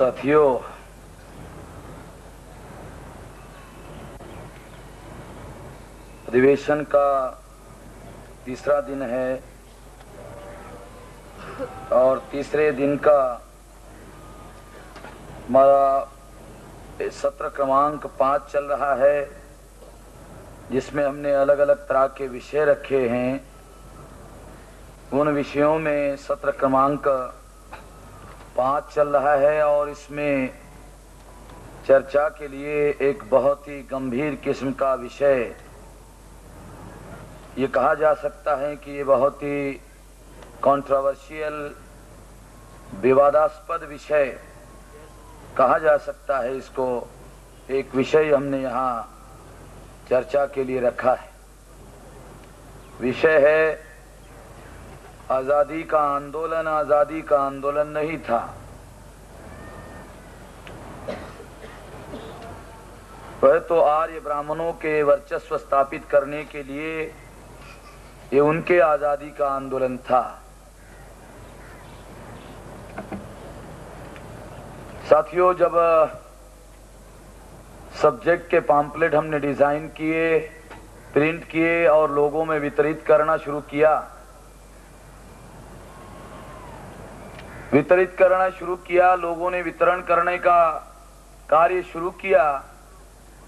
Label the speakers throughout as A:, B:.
A: साथियों, अधिवेशन का तीसरा दिन है और तीसरे दिन का हमारा सत्र क्रमांक 5 चल रहा है, जिसमें हमने अलग अलग तरह के विषय रखे हैं। उन विषयों में सत्र क्रमांक 5 चल रहा है और इसमें चर्चा के लिए एक बहुत ही गंभीर किस्म का विषय, ये कहा जा सकता है कि ये बहुत ही कंट्रोवर्शियल, विवादास्पद विषय कहा जा सकता है। इसको एक विषय हमने यहाँ चर्चा के लिए रखा है। विषय है आजादी का आंदोलन। आजादी का आंदोलन नहीं था, वह तो आर्य ब्राह्मणों के वर्चस्व स्थापित करने के लिए ये उनके आजादी का आंदोलन था। साथियों, जब सब्जेक्ट के पैम्फलेट हमने डिजाइन किए, प्रिंट किए और लोगों में वितरित करना शुरू किया, लोगों ने वितरण करने का कार्य शुरू किया।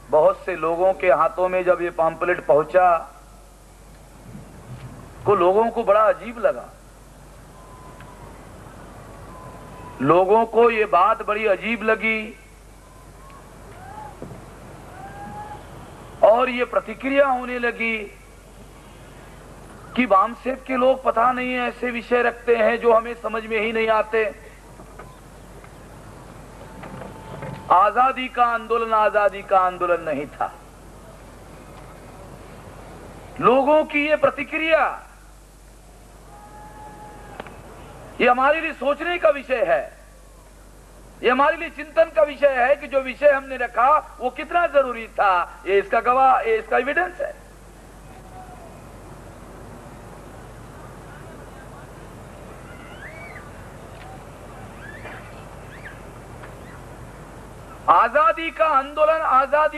A: बहुत से लोगों के हाथों में जब ये पैम्फलेट पहुंचा तो लोगों को बड़ा अजीब लगा। लोगों को ये बात बड़ी अजीब लगी और ये प्रतिक्रिया होने लगी कि वामसेप के लोग पता नहीं ऐसे विषय रखते हैं जो हमें समझ में ही नहीं आते। आजादी का आंदोलन नहीं था। लोगों की ये प्रतिक्रिया, ये हमारे लिए सोचने का विषय है, ये हमारे लिए चिंतन का विषय है कि जो विषय हमने रखा वो कितना जरूरी था। ये इसका गवाह, ये इसका एविडेंस है। आजादी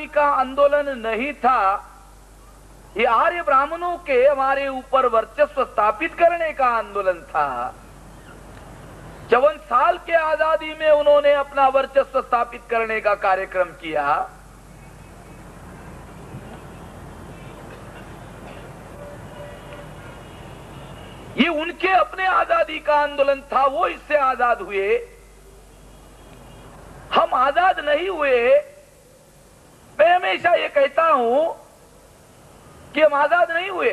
A: का आंदोलन नहीं था। ये आर्य ब्राह्मणों के हमारे ऊपर वर्चस्व स्थापित करने का आंदोलन था। 54 साल के आजादी में उन्होंने अपना वर्चस्व स्थापित करने का कार्यक्रम किया। ये उनके अपने आजादी का आंदोलन था, वो इससे आजाद हुए। हम आजाद नहीं हुए। मैं हमेशा ये कहता हूं कि हम आजाद नहीं हुए।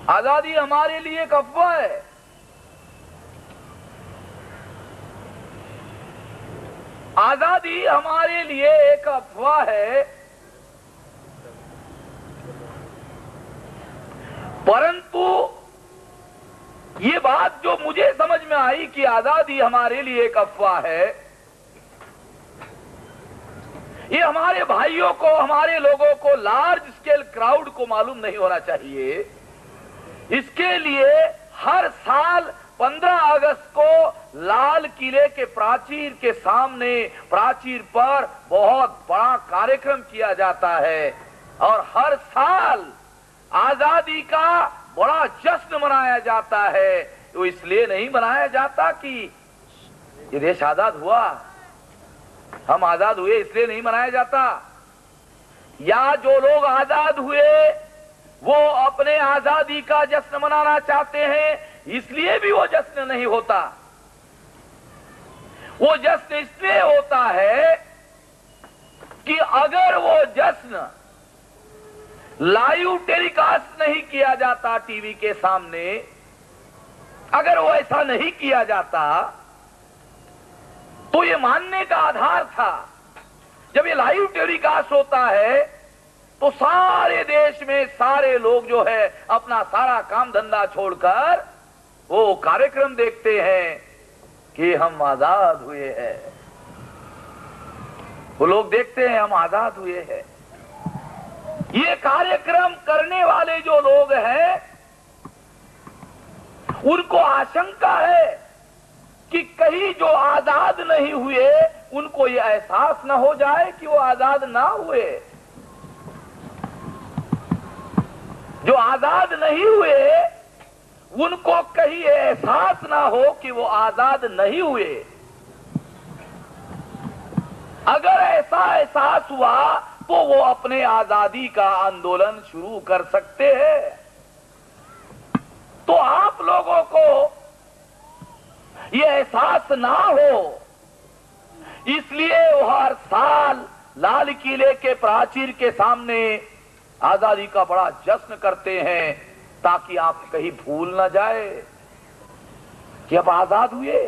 A: आजादी हमारे लिए एक अफवाह है। आजादी हमारे लिए एक अफवाह है, परंतु ये बात जो मुझे समझ में आई कि आजादी हमारे लिए एक अफवाह है, ये हमारे भाइयों को, हमारे लोगों को, लार्ज स्केल क्राउड को मालूम नहीं होना चाहिए। इसके लिए हर साल 15 अगस्त को लाल किले के प्राचीर के सामने, प्राचीर पर बहुत बड़ा कार्यक्रम किया जाता है और हर साल आजादी का बड़ा जश्न मनाया जाता है। तो इसलिए नहीं मनाया जाता कि ये देश आजाद हुआ, हम आजाद हुए, इसलिए नहीं मनाया जाता। या जो लोग आजाद हुए वो अपने आजादी का जश्न मनाना चाहते हैं, इसलिए भी वो जश्न नहीं होता। वो जश्न इसलिए होता है कि अगर वो जश्न लाइव टेलीकास्ट नहीं किया जाता टीवी के सामने, अगर वो ऐसा नहीं किया जाता तो ये मानने का आधार था। जब ये लाइव टेलीकास्ट होता है तो सारे देश में सारे लोग जो है अपना सारा काम धंधा छोड़कर वो कार्यक्रम देखते हैं कि हम आजाद हुए हैं। वो लोग देखते हैं हम आजाद हुए हैं। ये कार्यक्रम करने वाले जो लोग हैं उनको आशंका है कि कहीं जो आजाद नहीं हुए उनको ये एहसास न हो जाए कि वो आजाद ना हुए। जो आजाद नहीं हुए उनको कहीं एहसास ना हो कि वो आजाद नहीं हुए। अगर ऐसा एहसास हुआ तो वो अपने आजादी का आंदोलन शुरू कर सकते हैं। तो आप लोगों को ये एहसास ना हो, इसलिए वो हर साल लाल किले के प्राचीर के सामने आजादी का बड़ा जश्न करते हैं, ताकि आप कहीं भूल ना जाए कि अब आजाद हुए।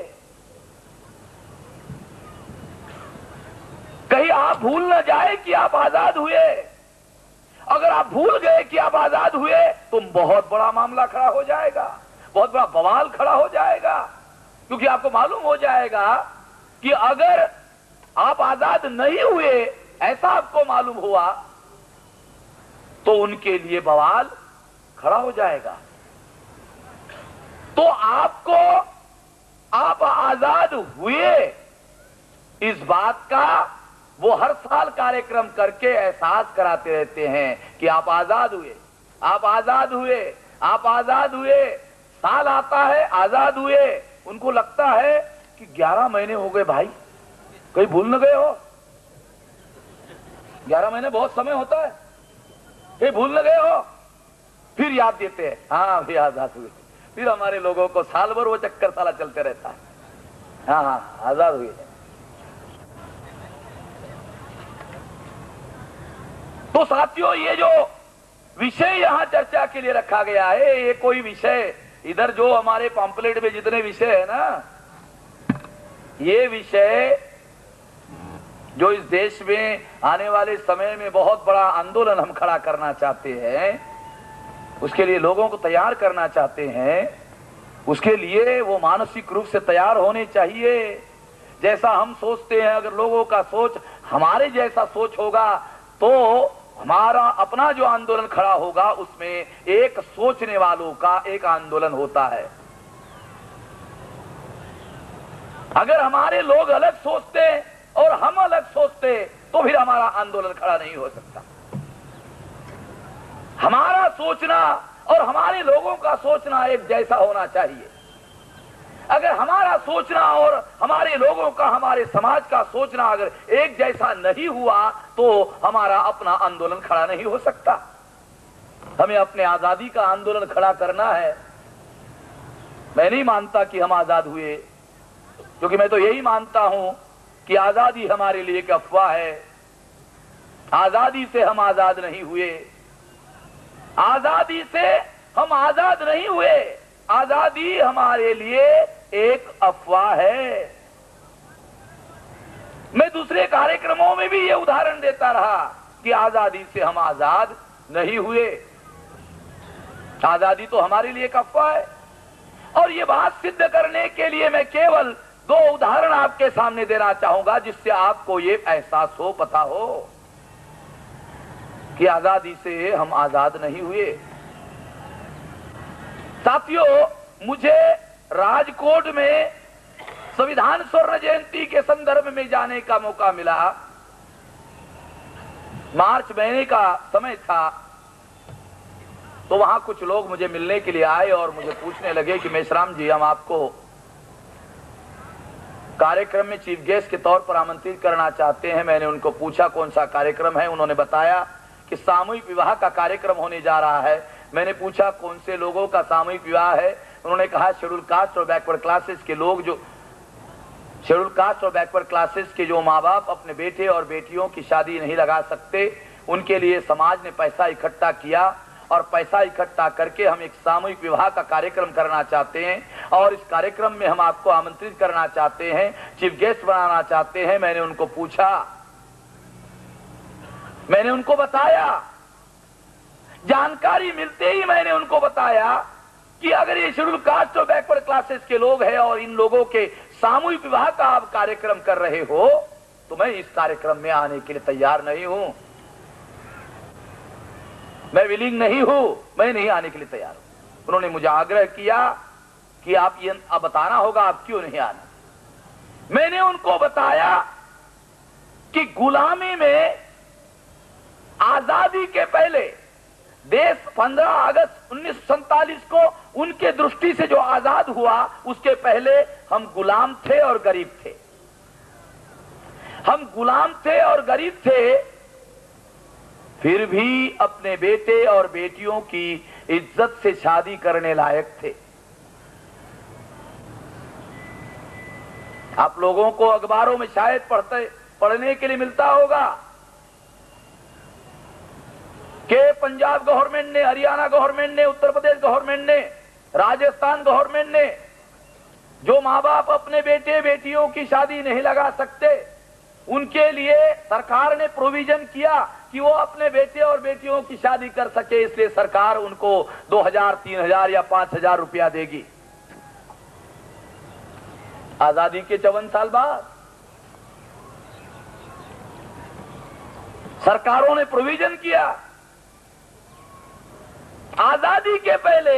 A: कहीं आप भूल ना जाए कि आप आजाद हुए। अगर आप भूल गए कि आप आजाद हुए तो बहुत बड़ा मामला खड़ा हो जाएगा, बहुत बड़ा बवाल खड़ा हो जाएगा। क्योंकि आपको मालूम हो जाएगा कि अगर आप आजाद नहीं हुए, ऐसा आपको मालूम हुआ, तो उनके लिए बवाल खड़ा हो जाएगा। तो आपको आप आजाद हुए इस बात का वो हर साल कार्यक्रम करके एहसास कराते रहते हैं कि आप आजाद हुए, आप आजाद हुए, आप आजाद हुए। साल आता है, आजाद हुए। उनको लगता है कि 11 महीने हो गए भाई, कहीं भूल न गए हो। 11 महीने बहुत समय होता है, कहीं भूल न गए हो। फिर याद देते हैं, हाँ भी आजाद हुए। फिर हमारे लोगों को साल भर वो चक्कर साला चलते रहता है, हाँ हाँ आजाद हुए। तो साथियों, ये जो विषय यहां चर्चा के लिए रखा गया है, ये कोई विषय इधर जो हमारे पॉम्पलेट में जितने विषय है ना, ये विषय जो इस देश में आने वाले समय में बहुत बड़ा आंदोलन हम खड़ा करना चाहते हैं, उसके लिए लोगों को तैयार करना चाहते हैं, उसके लिए वो मानसिक रूप से तैयार होने चाहिए। जैसा हम सोचते हैं, अगर लोगों का सोच हमारे जैसा सोच होगा तो हमारा अपना जो आंदोलन खड़ा होगा उसमें एक सोचने वालों का एक आंदोलन होता है। अगर हमारे लोग अलग सोचते और हम अलग सोचते तो फिर हमारा आंदोलन खड़ा नहीं हो सकता। हमारा सोचना और हमारे लोगों का सोचना एक जैसा होना चाहिए। अगर हमारा सोचना और हमारे लोगों का, हमारे समाज का सोचना अगर एक जैसा नहीं हुआ तो हमारा अपना आंदोलन खड़ा नहीं हो सकता। हमें अपने आजादी का आंदोलन खड़ा करना है। मैं नहीं मानता कि हम आजाद हुए, क्योंकि मैं तो यही मानता हूं कि आजादी हमारे लिए एक अफवाह है। आजादी से हम आजाद नहीं हुए, आजादी से हम आजाद नहीं हुए। आजादी हमारे लिए एक अफवाह है। मैं दूसरे कार्यक्रमों में भी ये उदाहरण देता रहा कि आजादी से हम आजाद नहीं हुए। आजादी तो हमारे लिए एक अफवाह है। और ये बात सिद्ध करने के लिए मैं केवल 2 उदाहरण आपके सामने देना चाहूंगा, जिससे आपको ये एहसास हो, पता हो कि आजादी से हम आजाद नहीं हुए। साथियों, मुझे राजकोट में संविधान स्वर्ण जयंती के संदर्भ में जाने का मौका मिला। मार्च महीने का समय था, तो वहां कुछ लोग मुझे मिलने के लिए आए और मुझे पूछने लगे कि मेश्राम जी, हम आपको कार्यक्रम में चीफ गेस्ट के तौर पर आमंत्रित करना चाहते हैं। मैंने उनको पूछा कौन सा कार्यक्रम है। उन्होंने बताया कि सामूहिक विवाह का कार्यक्रम होने जा रहा है। मैंने पूछा कौन से लोगों का सामूहिक विवाह है। उन्होंने कहा शेड्यूल कास्ट और बैकवर्ड क्लासेस के लोग, जो शेड्यूल कास्ट और बैकवर्ड क्लासेस के जो माँ बाप अपने बेटे और बेटियों की शादी नहीं लगा सकते, उनके लिए समाज ने पैसा इकट्ठा किया और पैसा इकट्ठा करके हम एक सामूहिक विवाह का कार्यक्रम करना चाहते हैं और इस कार्यक्रम में हम आपको आमंत्रित करना चाहते हैं, चीफ गेस्ट बनाना चाहते हैं। मैंने उनको पूछा, मैंने उनको बताया, जानकारी मिलते ही मैंने उनको बताया कि अगर ये शेड्यूल कास्ट और बैकवर्ड क्लासेस के लोग हैं और इन लोगों के सामूहिक विवाह का आप कार्यक्रम कर रहे हो तो मैं इस कार्यक्रम में आने के लिए तैयार नहीं हूं, मैं विलिंग नहीं हूं, मैं नहीं आने के लिए तैयार हूं। उन्होंने मुझे आग्रह किया कि आप ये अब बताना होगा आप क्यों नहीं आना। मैंने उनको बताया कि गुलामी में आजादी के पहले देश 15 अगस्त 1947 को उनके दृष्टि से जो आजाद हुआ, उसके पहले हम गुलाम थे और गरीब थे। हम गुलाम थे और गरीब थे, फिर भी अपने बेटे और बेटियों की इज्जत से शादी करने लायक थे। आप लोगों को अखबारों में शायद पढ़ने के लिए मिलता होगा कि पंजाब गवर्नमेंट ने, हरियाणा गवर्नमेंट ने, उत्तर प्रदेश गवर्नमेंट ने, राजस्थान गवर्नमेंट ने, जो माँ बाप अपने बेटे बेटियों की शादी नहीं लगा सकते, उनके लिए सरकार ने प्रोविजन किया कि वो अपने बेटे और बेटियों की शादी कर सके। इसलिए सरकार उनको 2000, 3000 या 5000 रुपया देगी। आजादी के 54 साल बाद सरकारों ने प्रोविजन किया। आजादी के पहले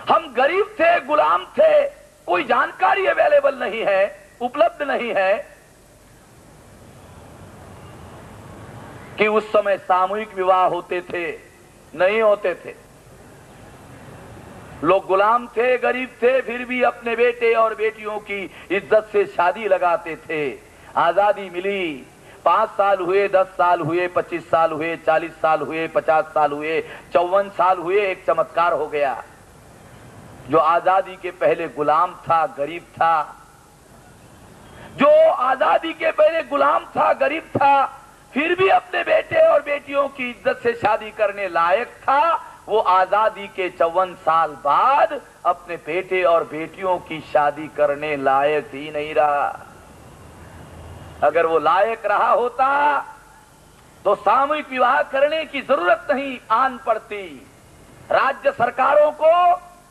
A: हम गरीब थे, गुलाम थे, कोई जानकारी अवेलेबल नहीं है, उपलब्ध नहीं है कि उस समय सामूहिक विवाह होते थे, नहीं होते थे। लोग गुलाम थे, गरीब थे, फिर भी अपने बेटे और बेटियों की इज्जत से शादी लगाते थे। आजादी मिली, 5 साल हुए, 10 साल हुए, 25 साल हुए, 40 साल हुए, 50 साल हुए, 54 साल हुए। एक चमत्कार हो गया। जो आजादी के पहले गुलाम था, गरीब था, जो आजादी के पहले गुलाम था, गरीब था, फिर भी अपने बेटे और बेटियों की इज्जत से शादी करने लायक था, वो आजादी के 54 साल बाद अपने बेटे और बेटियों की शादी करने लायक ही नहीं रहा। अगर वो लायक रहा होता तो सामूहिक विवाह करने की जरूरत नहीं आन पड़ती। राज्य सरकारों को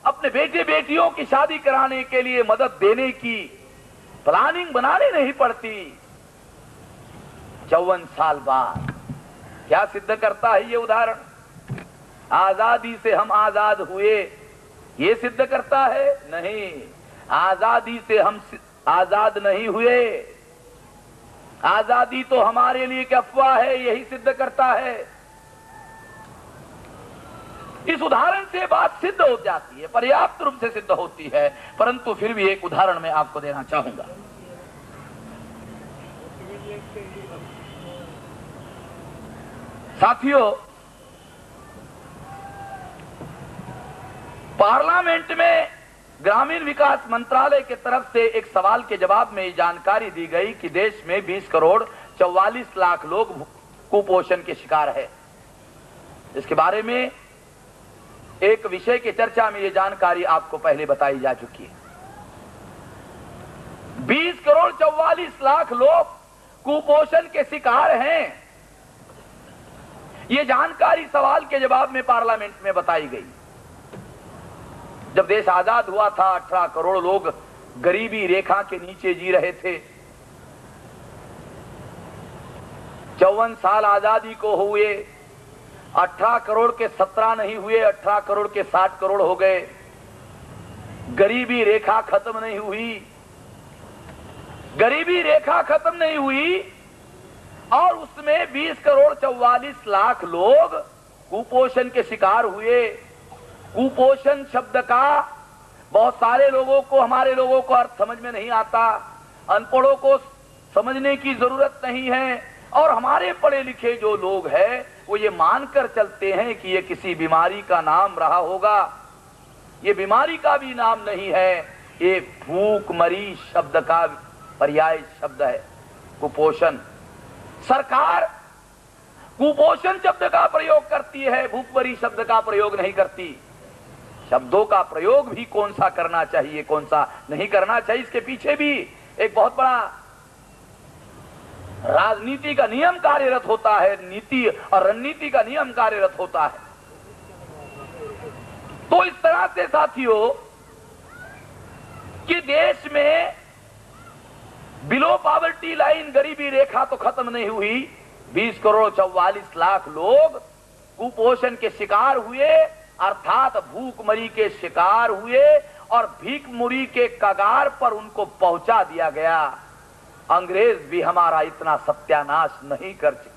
A: अपने बेटे बेटियों की शादी कराने के लिए मदद देने की प्लानिंग बनानी नहीं पड़ती। 54 साल बाद क्या सिद्ध करता है ये उदाहरण? आजादी से हम आजाद हुए, ये सिद्ध करता है? नहीं, आजादी से हम आजाद नहीं हुए। आजादी तो हमारे लिए एक अफवाह है, यही सिद्ध करता है। इस उदाहरण से बात सिद्ध हो जाती है, पर्याप्त रूप से सिद्ध होती है, परंतु फिर भी एक उदाहरण मैं आपको देना चाहूंगा। साथियों, पार्लियामेंट में ग्रामीण विकास मंत्रालय की तरफ से एक सवाल के जवाब में जानकारी दी गई कि देश में 20 करोड़ 44 लाख लोग कुपोषण के शिकार है। इसके बारे में एक विषय की चर्चा में ये जानकारी आपको पहले बताई जा चुकी है। 20 करोड़ 44 लाख लोग कुपोषण के शिकार हैं। ये जानकारी सवाल के जवाब में पार्लियामेंट में बताई गई। जब देश आजाद हुआ था, 18 करोड़ लोग गरीबी रेखा के नीचे जी रहे थे। 54 साल आजादी को हुए, 18 करोड़ के 17 नहीं हुए, 18 करोड़ के 60 करोड़ हो गए। गरीबी रेखा खत्म नहीं हुई, गरीबी रेखा खत्म नहीं हुई, और उसमें 20 करोड़ 44 लाख लोग कुपोषण के शिकार हुए। कुपोषण शब्द का बहुत सारे लोगों को, हमारे लोगों को अर्थ समझ में नहीं आता, अनपढ़ों को समझने की जरूरत नहीं है, और हमारे पढ़े लिखे जो लोग हैं वो ये मानकर चलते हैं कि ये किसी बीमारी का नाम रहा होगा। ये बीमारी का भी नाम नहीं है, ये भूखमरी शब्द का पर्याय शब्द है कुपोषण। सरकार कुपोषण शब्द का प्रयोग करती है, भूखमरी शब्द का प्रयोग नहीं करती। शब्दों का प्रयोग भी कौन सा करना चाहिए, कौन सा नहीं करना चाहिए, इसके पीछे भी एक बहुत बड़ा राजनीति का नियम कार्यरत होता है, नीति और रणनीति का नियम कार्यरत होता है। तो इस तरह से साथियों कि देश में बिलो पॉवर्टी लाइन, गरीबी रेखा तो खत्म नहीं हुई, 20 करोड़ 44 लाख लोग कुपोषण के शिकार हुए, अर्थात भूखमरी के शिकार हुए और भीखमुरी के कगार पर उनको पहुंचा दिया गया। अंग्रेज भी हमारा इतना सत्यानाश नहीं कर सके।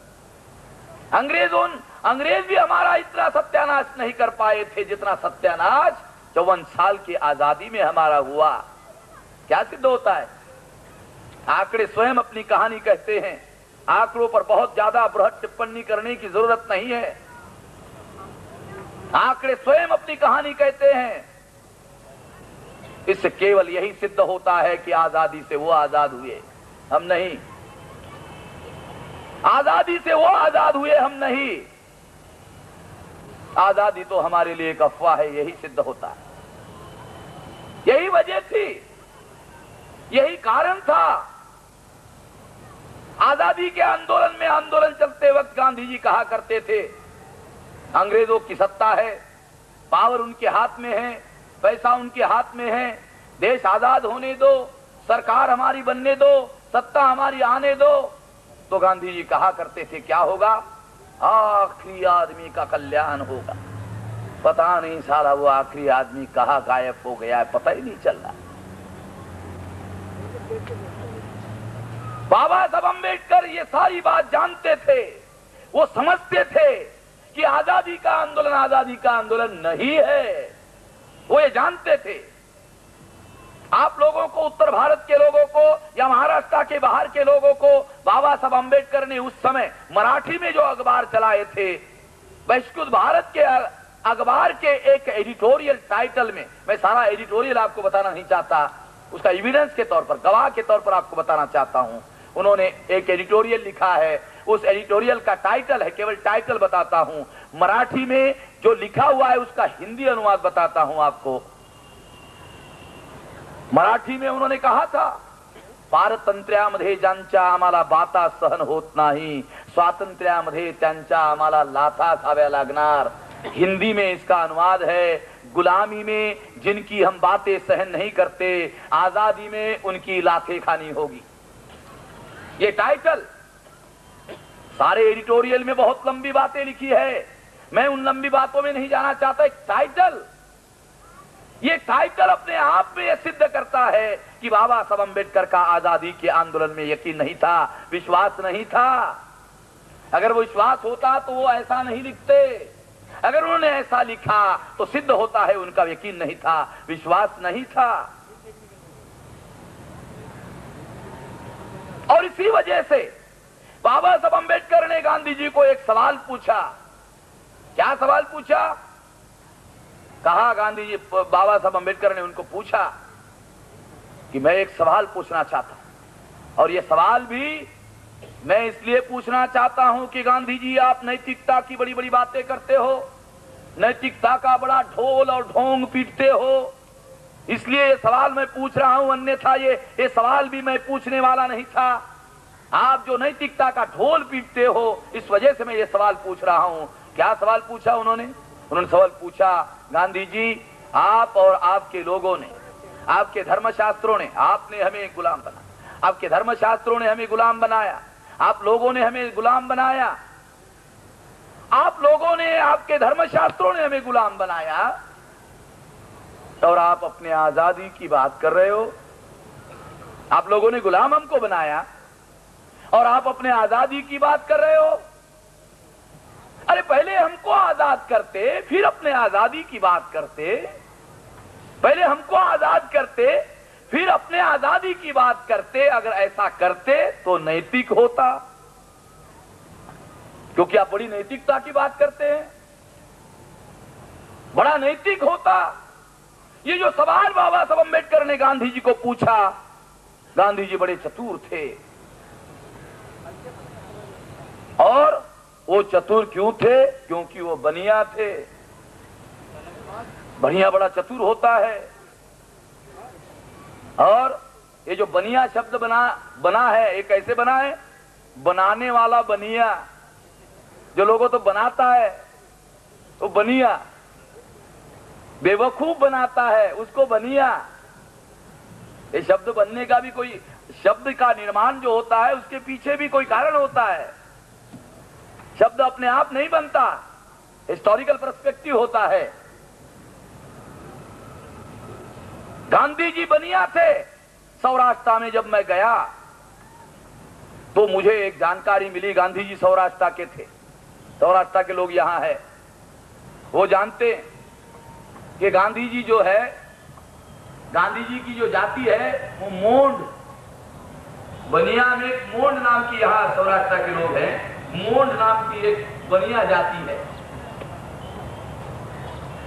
A: अंग्रेज भी हमारा इतना सत्यानाश नहीं कर पाए थे जितना सत्यानाश 54 साल की आजादी में हमारा हुआ। क्या सिद्ध होता है? आंकड़े स्वयं अपनी कहानी कहते हैं। आंकड़ों पर बहुत ज्यादा बृहद टिप्पणी करने की जरूरत नहीं है। आंकड़े स्वयं अपनी कहानी कहते हैं। इससे केवल यही सिद्ध होता है कि आजादी से वो आजाद हुए, हम नहीं। आजादी से वो आजाद हुए, हम नहीं। आजादी तो हमारे लिए एक अफवाह है, यही सिद्ध होता है। यही वजह थी, यही कारण था। आजादी के आंदोलन में आंदोलन चलते वक्त गांधी जी कहा करते थे, अंग्रेजों की सत्ता है, पावर उनके हाथ में है, पैसा उनके हाथ में है, देश आजाद होने दो, सरकार हमारी बनने दो, सत्ता हमारी आने दो। तो गांधी जी कहा करते थे क्या होगा? आखिरी आदमी का कल्याण होगा। पता नहीं साला वो आखिरी आदमी कहाँ गायब हो गया है, पता ही नहीं चल रहा। बाबा साहब अम्बेडकर ये सारी बात जानते थे। वो समझते थे कि आजादी का आंदोलन नहीं है। वो ये जानते थे। आप लोगों को, उत्तर भारत के लोगों को या महाराष्ट्र के बाहर के लोगों को, बाबा साहब अम्बेडकर ने उस समय मराठी में जो अखबार चलाए थे, वैश्विक भारत के अखबार के एक एडिटोरियल टाइटल में, मैं सारा एडिटोरियल आपको बताना नहीं चाहता, उसका एविडेंस के तौर पर, गवाह के तौर पर आपको बताना चाहता हूं। उन्होंने एक एडिटोरियल लिखा है। उस एडिटोरियल का टाइटल है, केवल टाइटल बताता हूं, मराठी में जो लिखा हुआ है उसका हिंदी अनुवाद बताता हूं आपको। मराठी में उन्होंने कहा था, पारतंत्र्यामध्ये ज्यांच्या आम्हाला बाता सहन होत नाही, स्वातंत्र्यामध्ये त्यांच्या आम्हाला लाथा खाव्या लागणार। हिंदी में इसका अनुवाद है, गुलामी में जिनकी हम बातें सहन नहीं करते, आजादी में उनकी लाठें खानी होगी। ये टाइटल, सारे एडिटोरियल में बहुत लंबी बातें लिखी है, मैं उन लंबी बातों में नहीं जाना चाहता। एक टाइटल, ये टाइटल अपने आप में यह सिद्ध करता है कि बाबा साहब अम्बेडकर का आजादी के आंदोलन में यकीन नहीं था, विश्वास नहीं था। अगर वो विश्वास होता तो वो ऐसा नहीं लिखते। अगर उन्होंने ऐसा लिखा तो सिद्ध होता है उनका यकीन नहीं था, विश्वास नहीं था। और इसी वजह से बाबा साहब अम्बेडकर ने गांधी जी को एक सवाल पूछा। क्या सवाल पूछा? कहा गांधी जी, बाबा साहब अम्बेडकर ने उनको पूछा कि मैं एक सवाल पूछना चाहता हूं, और यह सवाल भी मैं इसलिए पूछना चाहता हूं कि गांधी जी, आप नैतिकता की बड़ी बड़ी बातें करते हो, नैतिकता का बड़ा ढोल और ढोंग पीटते हो, इसलिए ये सवाल मैं पूछ रहा हूं, अन्यथा ये सवाल भी मैं पूछने वाला नहीं था। आप जो नैतिकता का ढोल पीटते हो, इस वजह से मैं ये सवाल पूछ रहा हूं। क्या सवाल पूछा उन्होंने? सवाल पूछा, गांधी जी, आप और आपके लोगों ने, आपके धर्मशास्त्रों ने, आपने हमें गुलाम बनाया, आपके धर्मशास्त्रों ने हमें गुलाम बनाया, आप लोगों ने हमें गुलाम बनाया, आप लोगों ने, आपके धर्मशास्त्रों ने हमें गुलाम बनाया, और आप अपने आजादी की बात कर रहे हो। आप लोगों ने गुलाम हमको बनाया और आप अपने आजादी की बात कर रहे हो। अरे पहले हमको आजाद करते, फिर अपने आजादी की बात करते। पहले हमको आजाद करते, फिर अपने आजादी की बात करते। अगर ऐसा करते तो नैतिक होता, क्योंकि आप बड़ी नैतिकता की बात करते हैं, बड़ा नैतिक होता। ये जो सवाल बाबा साहब अम्बेडकर ने गांधी जी को पूछा, गांधी जी बड़े चतुर थे। और वो चतुर क्यों थे? क्योंकि वो बनिया थे। बनिया बड़ा चतुर होता है। और ये जो बनिया शब्द बना है, ये कैसे बना है? बनाने वाला बनिया, जो लोगों तो बनाता है वो बनिया, बेवकूफ बनाता है उसको बनिया। ये शब्द बनने का भी कोई, शब्द का निर्माण जो होता है उसके पीछे भी कोई कारण होता है। शब्द अपने आप नहीं बनता, हिस्टोरिकल पर्सपेक्टिव होता है। गांधी जी बनिया थे। सौराष्ट्र में जब मैं गया तो मुझे एक जानकारी मिली, गांधी जी सौराष्ट्र के थे। सौराष्ट्र के लोग यहां है, वो जानते कि गांधी जी जो है, गांधी जी की जो जाति है वो मोंड, बनिया में एक मोंड नाम की, यहां सौराष्ट्र के लोग हैं, मोंड नाम की एक बनिया जाति है।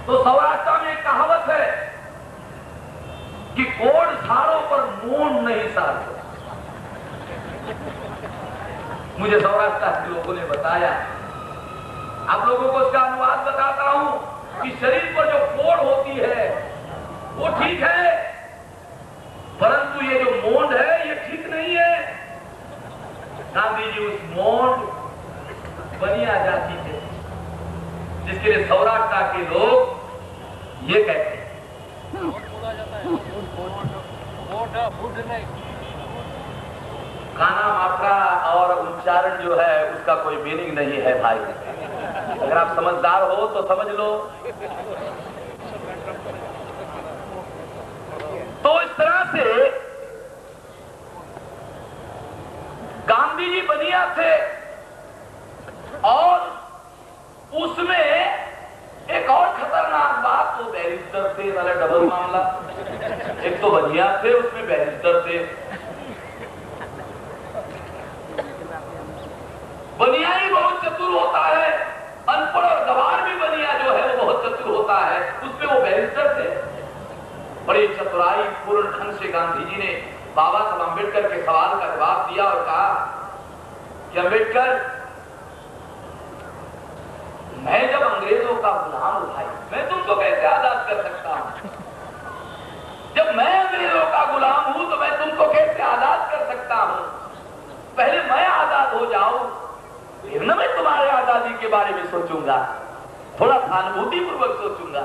A: तो सौराष्ट्र में एक कहावत है कि कोड सारों पर मोंड नहीं सारते। मुझे सौराष्ट्र के लोगों ने बताया। आप लोगों को इसका अनुवाद बताता हूं कि शरीर पर जो कोड होती है वो ठीक है, परंतु ये जो मोंड है ये ठीक नहीं है। गांधी जी उस मोंड बनिया जाति थे, जिसके लिए सौराष्ट्र के लोग ये कहते हैं। खाना मात्रा और उच्चारण जो है उसका कोई मीनिंग नहीं है भाई। अगर आप समझदार हो तो समझ लो। तो इस तरह से गांधी जी बनिया थे और उसमें एक और खतरनाक बात, तो बैरिस्टर थे, वाला डबल मामला। एक तो बनिया थे, उसमें बैरिस्टर थे। बनिया ही बहुत चतुर होता है, अनपढ़ और गवार भी बनिया जो है वो बहुत चतुर होता है, उसमें वो बैरिस्टर थे। बड़ी चतुराई पूर्ण ढंग से गांधी जी ने बाबा साहब अम्बेडकर के सवाल का जवाब दिया और कहा कि अम्बेडकर, मैं जब अंग्रेजों का गुलाम हूं भाई, मैं तुमको कैसे आजाद कर सकता हूं? जब मैं अंग्रेजों का गुलाम हूं तो मैं तुमको कैसे आजाद कर सकता हूं? पहले मैं आजाद हो जाऊं, फिर न मैं तुम्हारे आजादी के बारे में सोचूंगा, थोड़ा सहानुभूति पूर्वक सोचूंगा।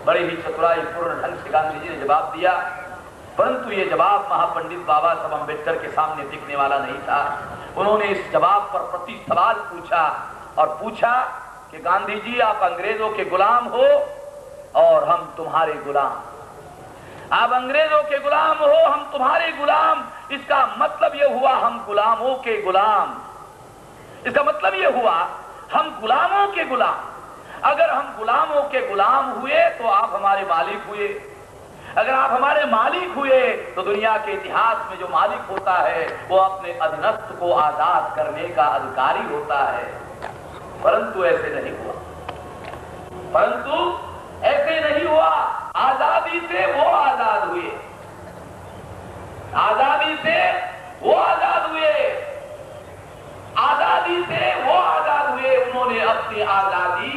A: बड़े ही चतुराई पूर्ण ढंग से गांधी जी ने जवाब दिया, परंतु ये जवाब महापंडित बाबा साहब अम्बेडकर के सामने दिखने वाला नहीं था। उन्होंने इस जवाब पर प्रति सवाल पूछा और पूछा कि गांधी जी, आप अंग्रेजों के गुलाम हो और हम तुम्हारे गुलाम। आप अंग्रेजों के गुलाम हो, हम तुम्हारे गुलाम। इसका मतलब यह हुआ हम गुलामों के गुलाम। इसका मतलब यह हुआ हम गुलामों के गुलाम। अगर हम गुलामों के गुलाम हुए तो आप हमारे मालिक हुए। अगर आप हमारे मालिक हुए तो दुनिया के इतिहास में जो मालिक होता है वो अपने अधीनस्थ को आजाद करने का अधिकारी होता है। परंतु ऐसे नहीं हुआ, परंतु ऐसे नहीं हुआ। आजादी से वो आजाद हुए, आजादी से वो आजाद हुए, आजादी से वो आजाद हुए। उन्होंने अपनी आजादी,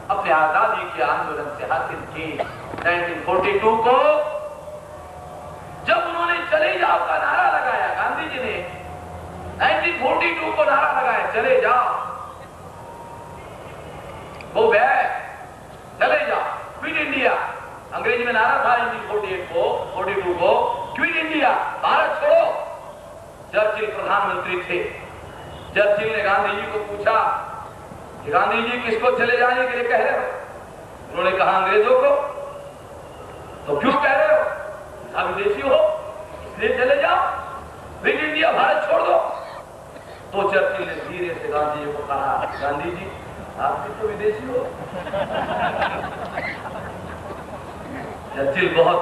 A: अपने आजादी के आंदोलन से हासिल की। 1942 को जब उन्होंने चले जाओ का नारा लगाया, गांधी जी ने 1942 को नारा लगाया, चले जाओ, वो गए, चले जाओ, क्विट इंडिया। अंग्रेजी में नारा था 1942 को, क्विट इंडिया, भारत छोड़ो। चर्चिल प्रधानमंत्री थे। चर्चिल ने गांधी जी को पूछा कि गांधी जी किसको चले जाने के लिए कह रहे हो? उन्होंने कहा अंग्रेजों को। तो क्यों कह रहे हो? आप विदेशी हो इसलिए चले जाओ, क्विट इंडिया, भारत छोड़ दो। तो चर्चिल ने धीरे से गांधी जी को कहा, गांधी जी आप भी तो विदेशी हो। चर्चिल बहुत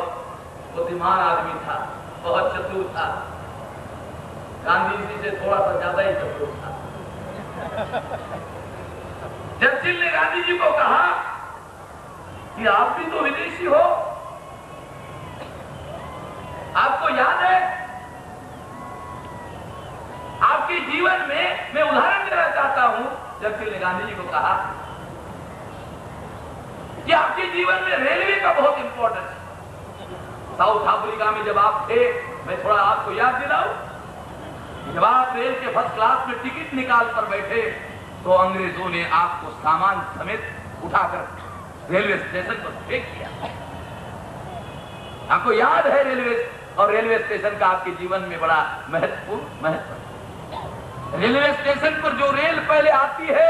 A: बुद्धिमान आदमी था, बहुत चतुर था, गांधी जी से थोड़ा सा ज्यादा ही चतुर था। चर्चिल ने गांधी जी को कहा कि आप भी तो विदेशी हो। आपको याद है आपके जीवन में, मैं उदाहरण देना चाहता हूं, चर्चिल ने गांधी जी को कहा कि आपके जीवन में रेलवे का बहुत इंपॉर्टेंस है। साउथ अफ्रीका में जब आप थे, मैं थोड़ा आपको याद दिलाऊं, जब आप रेल के फर्स्ट क्लास में टिकट निकाल कर बैठे तो अंग्रेजों ने आपको सामान समेत उठाकर रेलवे स्टेशन पर फेंक दिया। आपको याद है रेलवे और रेलवे स्टेशन का आपके जीवन में बड़ा महत्वपूर्ण महत्व। रेलवे स्टेशन पर जो रेल पहले आती है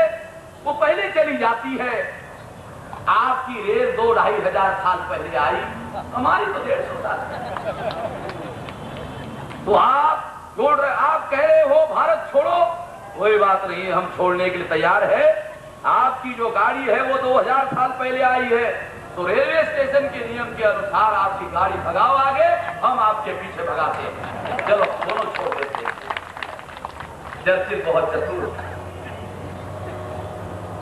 A: वो पहले चली जाती है। आपकी रेल 2-2.5 हजार साल पहले आई हमारी तो 150 साल। तो आप छोड़ रहे, आप कह रहे हो भारत छोड़ो, कोई बात नहीं, हम छोड़ने के लिए तैयार है। आपकी जो गाड़ी है वो 2000 साल पहले आई है, तो रेलवे स्टेशन के नियम के अनुसार आपकी गाड़ी भगाओ आगे, हम आपके पीछे भगाते हैं। चलो दोनों छोड़ देते हैं। चर्चिल बहुत चतुर था,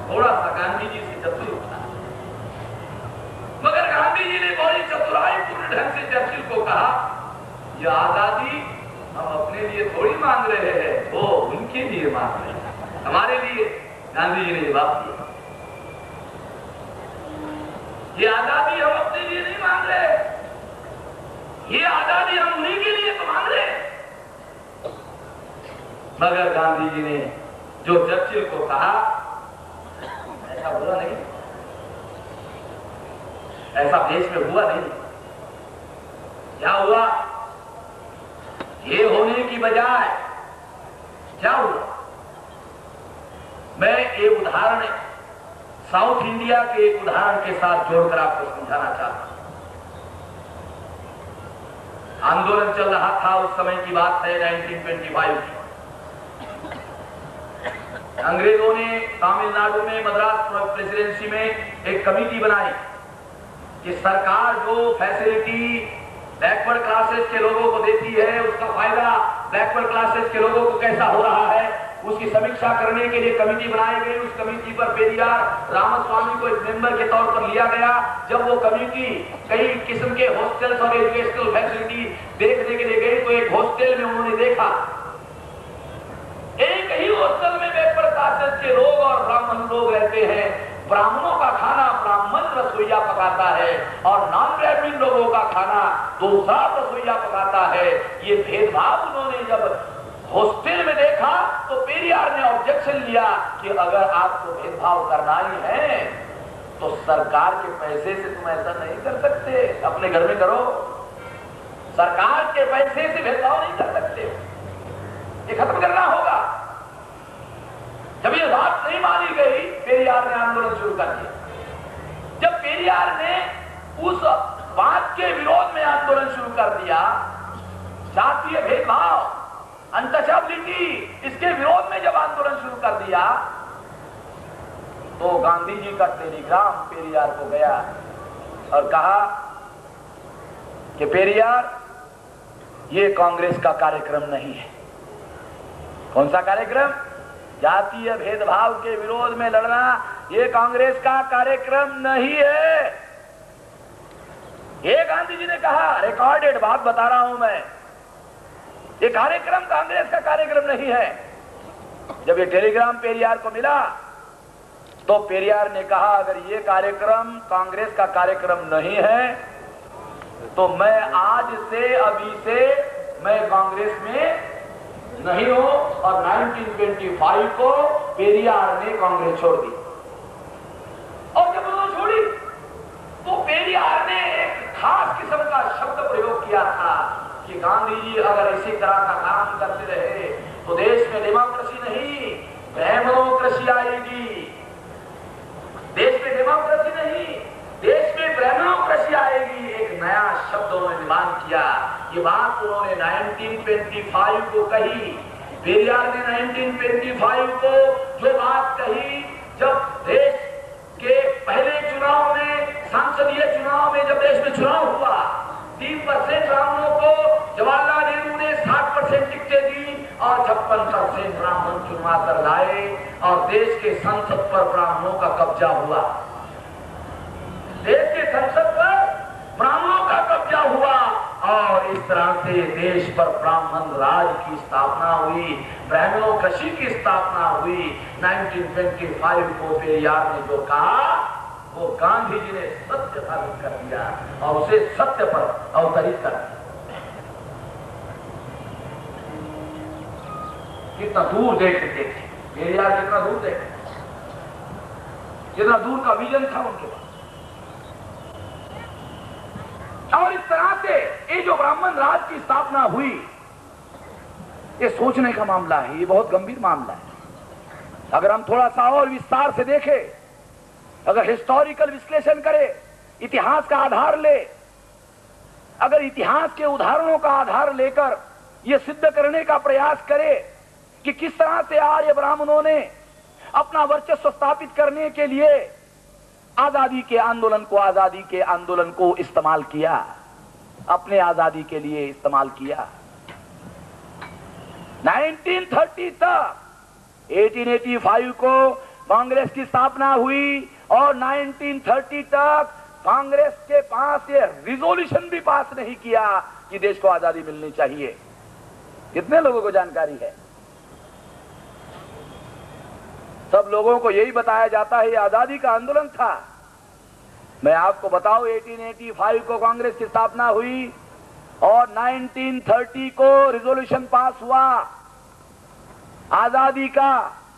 A: थोड़ा सा गांधी जी से चतुर था, मगर गांधी जी ने बड़ी चतुराई पूर्ण ढंग से चर्चिल को कहा, यह आजादी हम अपने लिए थोड़ी मांग रहे हैं, वो उनके लिए मांग रहे हैं, हमारे लिए। गांधी जी ने ये बात किया, ये आजादी हम अपने लिए नहीं मांग रहे, ये आजादी हम उन्हीं के लिए तो मांग रहे। मगर गांधी जी ने जो चर्चिल को कहा, ऐसा हुआ नहीं, ऐसा देश में हुआ नहीं। क्या हुआ? ये होने की बजाय क्या हुआ? मैं एक उदाहरण साउथ इंडिया के एक उदाहरण के साथ जोड़कर आपको समझाना चाहता हूं। आंदोलन चल रहा था, उस समय की बात है 1925 की। अंग्रेजों ने तमिलनाडु में मद्रास प्रेसिडेंसी में एक कमेटी बनाई कि सरकार जो फैसिलिटी बैकवर्ड क्लासेस के लोगों को देती है, उसका फायदा बैकवर्ड क्लासेस के लोगों को कैसा हो रहा है, उसकी समीक्षा करने के लिए कमेटी बनाई गई। उस कमेटी पर पेरियार रामास्वामी को एक मेंबर के तौर पर लिया गया। जब वो कमेटी कई किस्म के हॉस्टल्स और एजुकेशनल फैसिलिटी देखने के लिए गई, तो एक हॉस्टल में उन्होंने देखा, एक ही हॉस्टल में बैकवर्ड क्लासेस के लोग और ब्राह्मण लोग रहते हैं। ब्राह्मणों का खाना ब्राह्मण रसोईया पकाता है और नॉन ब्राह्मण लोगों का खाना दूसरा रसोईया पकाता है। ये भेदभाव उन्होंने जब हॉस्टल में देखा तो पेरियार ने ऑब्जेक्शन लिया कि अगर आपको भेदभाव करना ही है तो सरकार के पैसे से तुम ऐसा नहीं कर सकते, अपने घर में करो। सरकार के पैसे से भेदभाव नहीं कर सकते, ये खत्म करना होगा। जब ये बात नहीं मानी गई, पेरियार ने आंदोलन शुरू कर दिया। जब पेरियार ने उस बात के विरोध में आंदोलन शुरू कर दिया, जातीय भेदभाव, अनटचेबिलिटी, इसके विरोध में जब आंदोलन शुरू कर दिया, तो गांधी जी का टेलीग्राम पेरियार को गया और कहा कि पेरियार, ये कांग्रेस का कार्यक्रम नहीं है। कौन सा कार्यक्रम? जातीय भेदभाव के विरोध में लड़ना, ये कांग्रेस का कार्यक्रम नहीं है। ये गांधी जी ने कहा, रिकॉर्डेड बात बता रहा हूं मैं, ये कार्यक्रम कांग्रेस का कार्यक्रम नहीं है। जब ये टेलीग्राम पेरियार को मिला तो पेरियार ने कहा, अगर ये कार्यक्रम कांग्रेस का कार्यक्रम नहीं है तो मैं आज से, अभी से मैं कांग्रेस में नहीं हूं। और 1925 को पेरियार ने कांग्रेस छोड़ दी। और जब उन्होंने छोड़ी तो पेरियार ने एक खास किस्म का शब्द प्रयोग किया था कि गांधी जी अगर इसी तरह का काम करते रहे तो देश में डेमोक्रेसी नहीं, ब्राह्मणोक्रेसी आएगी। देश में डेमोक्रेसी नहीं, देश में ब्राह्मणोक्रेसी आएगी। एक नया शब्द उन्होंने निर्माण किया। ये बात उन्होंने 1925 को कही। पेरियार ने 1925 को जो बात कही, जब देश के पहले चुनाव में, संसदीय चुनाव में जब देश में चुनाव हुआ, 3% ब्राह्मणों को जवाहरलाल नेहरू ने 60% टिकटें दी और 56% ब्राह्मण चुनवा कर लाए और देश के संसद पर ब्राह्मणों का कब्जा हुआ। देश के संसद पर ब्राह्मणों का कब्जा हुआ और इस तरह से देश पर ब्राह्मण राज की स्थापना हुई, ब्राह्मणोक्रेसी की स्थापना हुई। 1925 को पेरियार ने जो कहा वो गांधी जी ने सत्य साबित कर दिया और उसे सत्य पर अवतरित कर दिया। कितना दूर देखते थे पेरियार, कितना दूर देखते, कितना दूर का विजन था उनके पास। और इस तरह से ये जो ब्राह्मण राज की स्थापना हुई, ये सोचने का मामला है, ये बहुत गंभीर मामला है। अगर हम थोड़ा सा और विस्तार से देखें, अगर हिस्टोरिकल विश्लेषण करें, इतिहास का आधार ले, अगर इतिहास के उदाहरणों का आधार लेकर यह सिद्ध करने का प्रयास करे कि किस तरह से आर्य ब्राह्मणों ने अपना वर्चस्व स्थापित करने के लिए आजादी के आंदोलन को इस्तेमाल किया, अपने आजादी के लिए इस्तेमाल किया। 1930 तक 1885 को कांग्रेस की स्थापना हुई और 1930 तक कांग्रेस के पास ये रिजोल्यूशन भी पास नहीं किया कि देश को आजादी मिलनी चाहिए। कितने लोगों को जानकारी है? सब लोगों को यही बताया जाता है ये आजादी का आंदोलन था। मैं आपको बताऊं 1885 को कांग्रेस की स्थापना हुई और 1930 को रिजोल्यूशन पास हुआ। आजादी का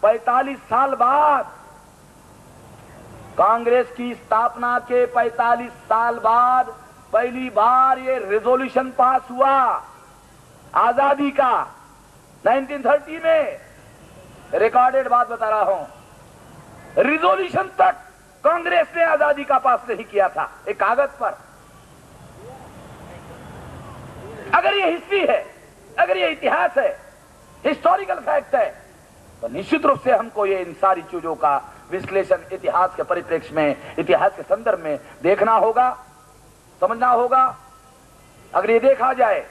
A: 45 साल बाद, कांग्रेस की स्थापना के 45 साल बाद पहली बार ये रिजोल्यूशन पास हुआ आजादी का। 1930 में रिकॉर्डेड बात बता रहा हूं, रिजोल्यूशन तक कांग्रेस ने आजादी का पास नहीं किया था एक कागज पर। अगर ये हिस्ट्री है, अगर ये इतिहास है, हिस्टोरिकल फैक्ट है, तो निश्चित रूप से हमको ये इन सारी चीजों का विश्लेषण इतिहास के परिप्रेक्ष्य में, इतिहास के संदर्भ में देखना होगा, समझना होगा। अगर ये देखा जाए,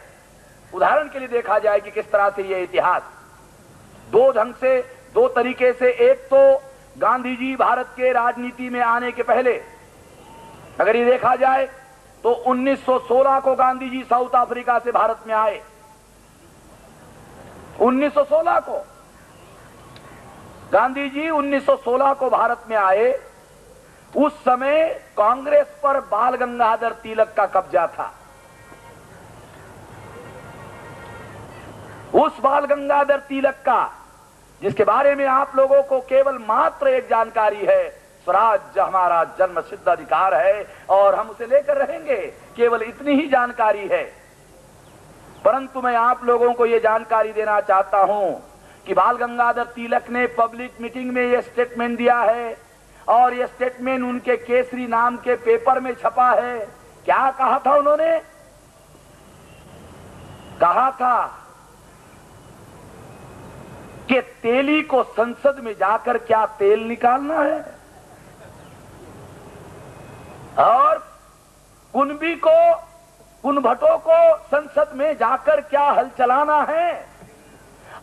A: उदाहरण के लिए देखा जाए कि किस तरह से ये इतिहास दो ढंग से, दो तरीके से, एक तो गांधी जी भारत के राजनीति में आने के पहले अगर ये देखा जाए तो 1916 को गांधी जी साउथ अफ्रीका से भारत में आए। 1916 को गांधी जी 1916 को भारत में आए। उस समय कांग्रेस पर बाल गंगाधर तिलक का कब्जा था। उस बाल गंगाधर तिलक का, जिसके बारे में आप लोगों को केवल मात्र एक जानकारी है, स्वराज्य हमारा जन्म सिद्ध अधिकार है और हम उसे लेकर रहेंगे, केवल इतनी ही जानकारी है। परंतु मैं आप लोगों को यह जानकारी देना चाहता हूं कि बाल गंगाधर तिलक ने पब्लिक मीटिंग में यह स्टेटमेंट दिया है और यह स्टेटमेंट उनके केसरी नाम के पेपर में छपा है। क्या कहा था उन्होंने? कहा था कि तेली को संसद में जाकर क्या तेल निकालना है और कुनबी को, कुनभटों को संसद में जाकर क्या हल चलाना है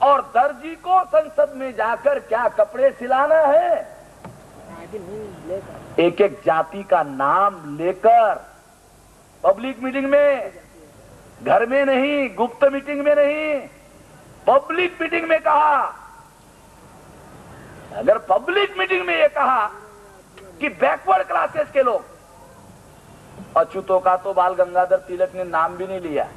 A: और दर्जी को संसद में जाकर क्या कपड़े सिलाना है। एक एक जाति का नाम लेकर पब्लिक मीटिंग में, घर में नहीं, गुप्त मीटिंग में नहीं, पब्लिक मीटिंग में कहा। अगर पब्लिक मीटिंग में यह कहा कि बैकवर्ड क्लासेस के लोग, अछूतों का तो बाल गंगाधर तिलक ने नाम भी नहीं लिया।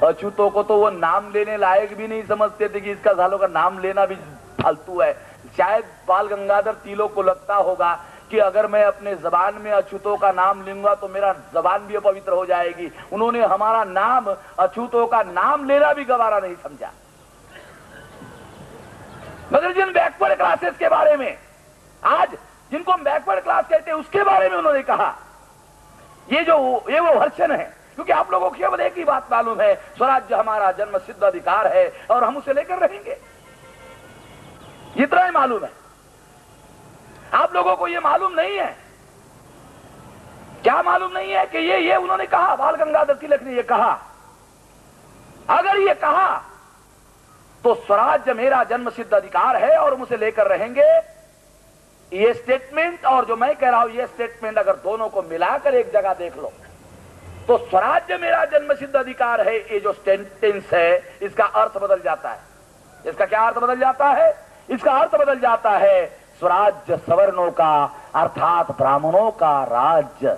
A: अछूतों को तो वो नाम लेने लायक भी नहीं समझते थे कि इसका सालों का नाम लेना भी फालतू है। शायद बाल गंगाधर तिलक को लगता होगा कि अगर मैं अपने जबान में अछूतों का नाम लूंगा तो मेरा जबान भी अपवित्र हो जाएगी। उन्होंने हमारा नाम, अछूतों का नाम लेना भी गवारा नहीं समझा। मगर जिन बैकवर्ड क्लासेस के बारे में, आज जिनको हम बैकवर्ड क्लास कहते हैं, उसके बारे में उन्होंने कहा ये वो वर्षन है। क्योंकि आप लोगों को केवल एक ही बात मालूम है, स्वराज्य हमारा जन्म सिद्ध अधिकार है और हम उसे लेकर रहेंगे, इतना ही मालूम है। आप लोगों को यह मालूम नहीं है। क्या मालूम नहीं है कि ये उन्होंने कहा, बाल गंगाधर तिलक ने ये कहा। अगर ये कहा तो स्वराज्य मेरा जन्म सिद्ध अधिकार है और हम उसे लेकर रहेंगे, ये स्टेटमेंट और जो मैं कह रहा हूं ये स्टेटमेंट अगर दोनों को मिलाकर एक जगह देख लो तो स्वराज्य मेरा जन्म सिद्ध अधिकार है, ये जो सेंटेंस है इसका अर्थ बदल जाता है। इसका क्या अर्थ बदल जाता है? इसका अर्थ बदल जाता है स्वराज्य सवर्णों का अर्थात ब्राह्मणों का राज्य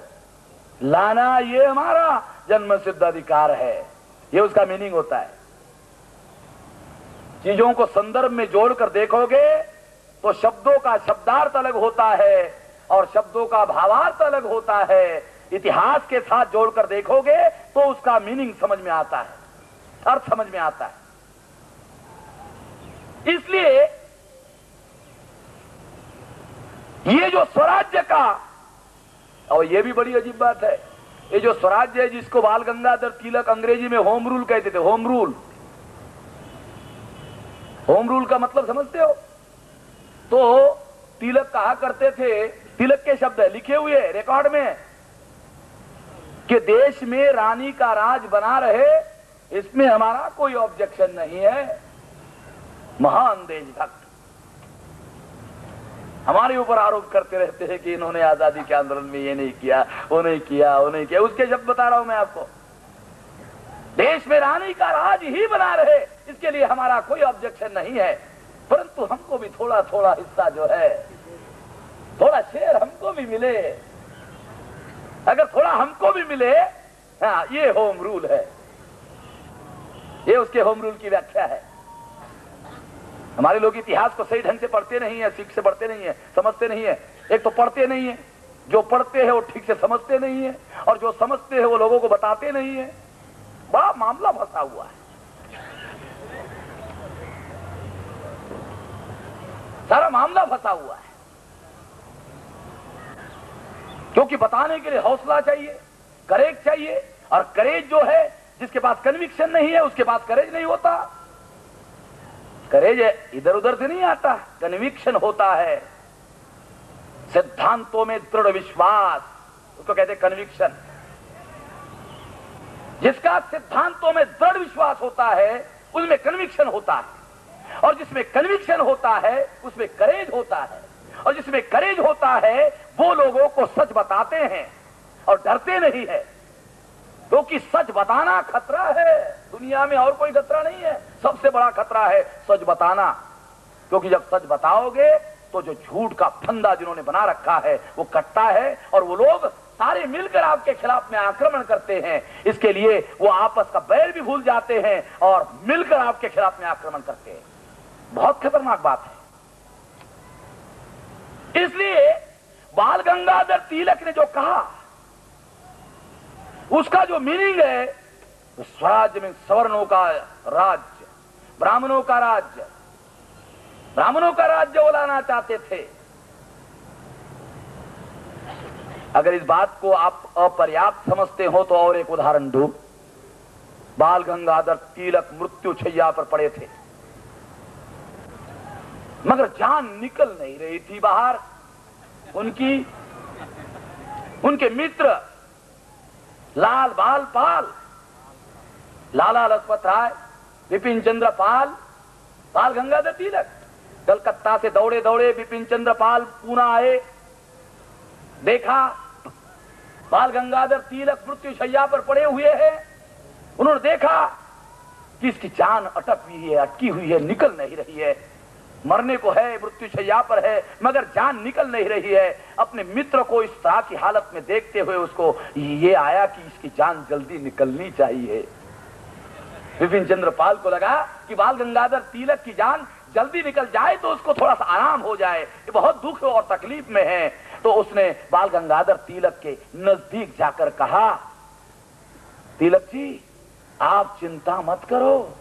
A: लाना, ये हमारा जन्म सिद्ध अधिकार है। ये उसका मीनिंग होता है। चीजों को संदर्भ में जोड़कर देखोगे तो शब्दों का शब्दार्थ अलग होता है और शब्दों का भावार्थ अलग होता है। इतिहास के साथ जोड़कर देखोगे तो उसका मीनिंग समझ में आता है, अर्थ समझ में आता है। इसलिए ये जो स्वराज्य का, और ये भी बड़ी अजीब बात है, ये जो स्वराज्य है जिसको बाल गंगाधर तिलक अंग्रेजी में होम रूल कहते थे, होम रूल। होम रूल का मतलब समझते हो? तो तिलक कहा करते थे, तिलक के शब्द है लिखे हुए रिकॉर्ड में, कि देश में रानी का राज बना रहे, इसमें हमारा कोई ऑब्जेक्शन नहीं है। महान देशभक्त हमारे ऊपर आरोप करते रहते हैं कि इन्होंने आजादी के आंदोलन में ये नहीं किया, वो नहीं किया, वो नहीं किया। उसके शब्द बता रहा हूं मैं आपको। देश में रानी का राज ही बना रहे, इसके लिए हमारा कोई ऑब्जेक्शन नहीं है, परंतु हमको भी थोड़ा थोड़ा हिस्सा जो है, थोड़ा शेयर हमको भी मिले। अगर थोड़ा हमको भी मिले, हाँ, ये होम रूल है। ये उसके होम रूल की व्याख्या है। हमारे लोग इतिहास को सही ढंग से पढ़ते नहीं है, ठीक से पढ़ते नहीं है, समझते नहीं है। एक तो पढ़ते नहीं है, जो पढ़ते हैं वो ठीक से समझते नहीं है, और जो समझते हैं वो लोगों को बताते नहीं है। बड़ा मामला फंसा हुआ है, सारा मामला फंसा हुआ है। क्योंकि बताने के लिए हौसला चाहिए, करेज चाहिए, और करेज जो है, जिसके पास कन्विक्शन नहीं है उसके पास करेज नहीं होता। करेज इधर उधर से नहीं आता, कन्विक्शन होता है, सिद्धांतों में दृढ़ विश्वास, उसको कहते हैं कन्विक्शन। जिसका सिद्धांतों में दृढ़ विश्वास होता है उसमें कन्विक्शन होता है, और जिसमें कन्विक्शन होता है उसमें करेज होता है, और जिसमें करेज होता है वो लोगों को सच बताते हैं और डरते नहीं है। क्योंकि सच बताना खतरा है, दुनिया में और कोई खतरा नहीं है, सबसे बड़ा खतरा है सच बताना। क्योंकि जब सच बताओगे तो जो झूठ का फंदा जिन्होंने बना रखा है वो कटता है, और वो लोग सारे मिलकर आपके खिलाफ में आक्रमण करते हैं। इसके लिए वो आपस का बैर भी भूल जाते हैं और मिलकर आपके खिलाफ में आक्रमण करते हैं। बहुत खतरनाक बात है। इसलिए बाल गंगाधर तिलक ने जो कहा उसका जो मीनिंग है, स्वराज्य में सवर्णों का राज्य, ब्राह्मणों का राज्य, ब्राह्मणों का राज्य वो लाना चाहते थे। अगर इस बात को आप अपर्याप्त समझते हो तो और एक उदाहरण दूं। बाल गंगाधर तिलक मृत्यु शैया पर पड़े थे, मगर जान निकल नहीं रही थी बाहर। उनके मित्र लाल बाल पाल, लाला लजपत राय, बिपिन चंद्र पाल, बाल गंगाधर तिलक कलकत्ता से दौड़े दौड़े बिपिन चंद्र पाल पूना आए। देखा बाल गंगाधर तिलक मृत्यु शैया पर पड़े हुए हैं। उन्होंने देखा कि इसकी जान अटक हुई है, अटकी हुई है, निकल नहीं रही है, मरने को है, मृत्यु शैया पर है, मगर जान निकल नहीं रही है। अपने मित्र को इस तरह की हालत में देखते हुए उसको ये आया कि इसकी जान जल्दी निकलनी चाहिए। बिपिन चंद्र पाल को लगा कि बाल गंगाधर तिलक की जान जल्दी निकल जाए तो उसको थोड़ा सा आराम हो जाए, ये बहुत दुख और तकलीफ में है। तो उसने बाल गंगाधर तिलक के नजदीक जाकर कहा, तिलक जी आप चिंता मत करो,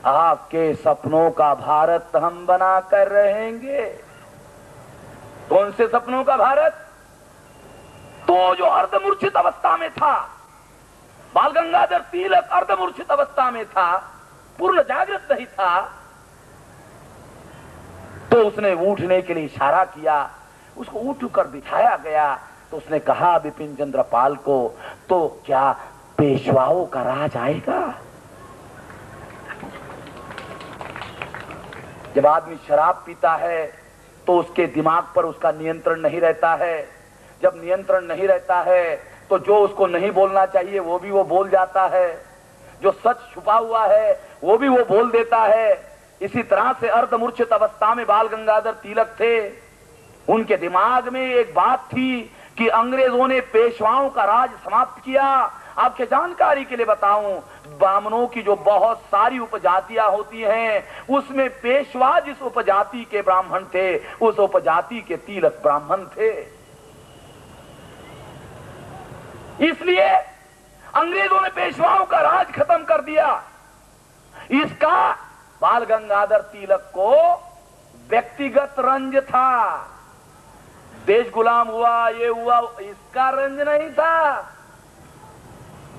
A: आपके सपनों का भारत हम बना कर रहेंगे। कौन से सपनों का भारत? तो जो अर्धमूर्छित अवस्था में था, बाल गंगाधर तिलक अर्धमूर्छित अवस्था में था, पूर्ण जागृत नहीं था। तो उसने उठने के लिए इशारा किया, उसको उठ कर बिठाया गया। तो उसने कहा बिपिन चंद्र पाल को, तो क्या पेशवाओं का राज आएगा? जब आदमी शराब पीता है तो उसके दिमाग पर उसका नियंत्रण नहीं रहता है। जब नियंत्रण नहीं रहता है तो जो उसको नहीं बोलना चाहिए वो भी वो बोल जाता है, जो सच छुपा हुआ है वो भी वो बोल देता है। इसी तरह से अर्धमूर्छित अवस्था में बाल गंगाधर तिलक थे। उनके दिमाग में एक बात थी कि अंग्रेजों ने पेशवाओं का राज समाप्त किया। आपके जानकारी के लिए बताऊं, ब्राह्मणों की जो बहुत सारी उपजातियां होती हैं, उसमें पेशवा जिस उपजाति के ब्राह्मण थे उस उपजाति के तिलक ब्राह्मण थे। इसलिए अंग्रेजों ने पेशवाओं का राज खत्म कर दिया। इसका बाल गंगाधर तिलक को व्यक्तिगत रंज था। देश गुलाम हुआ, ये हुआ, इसका रंज नहीं था।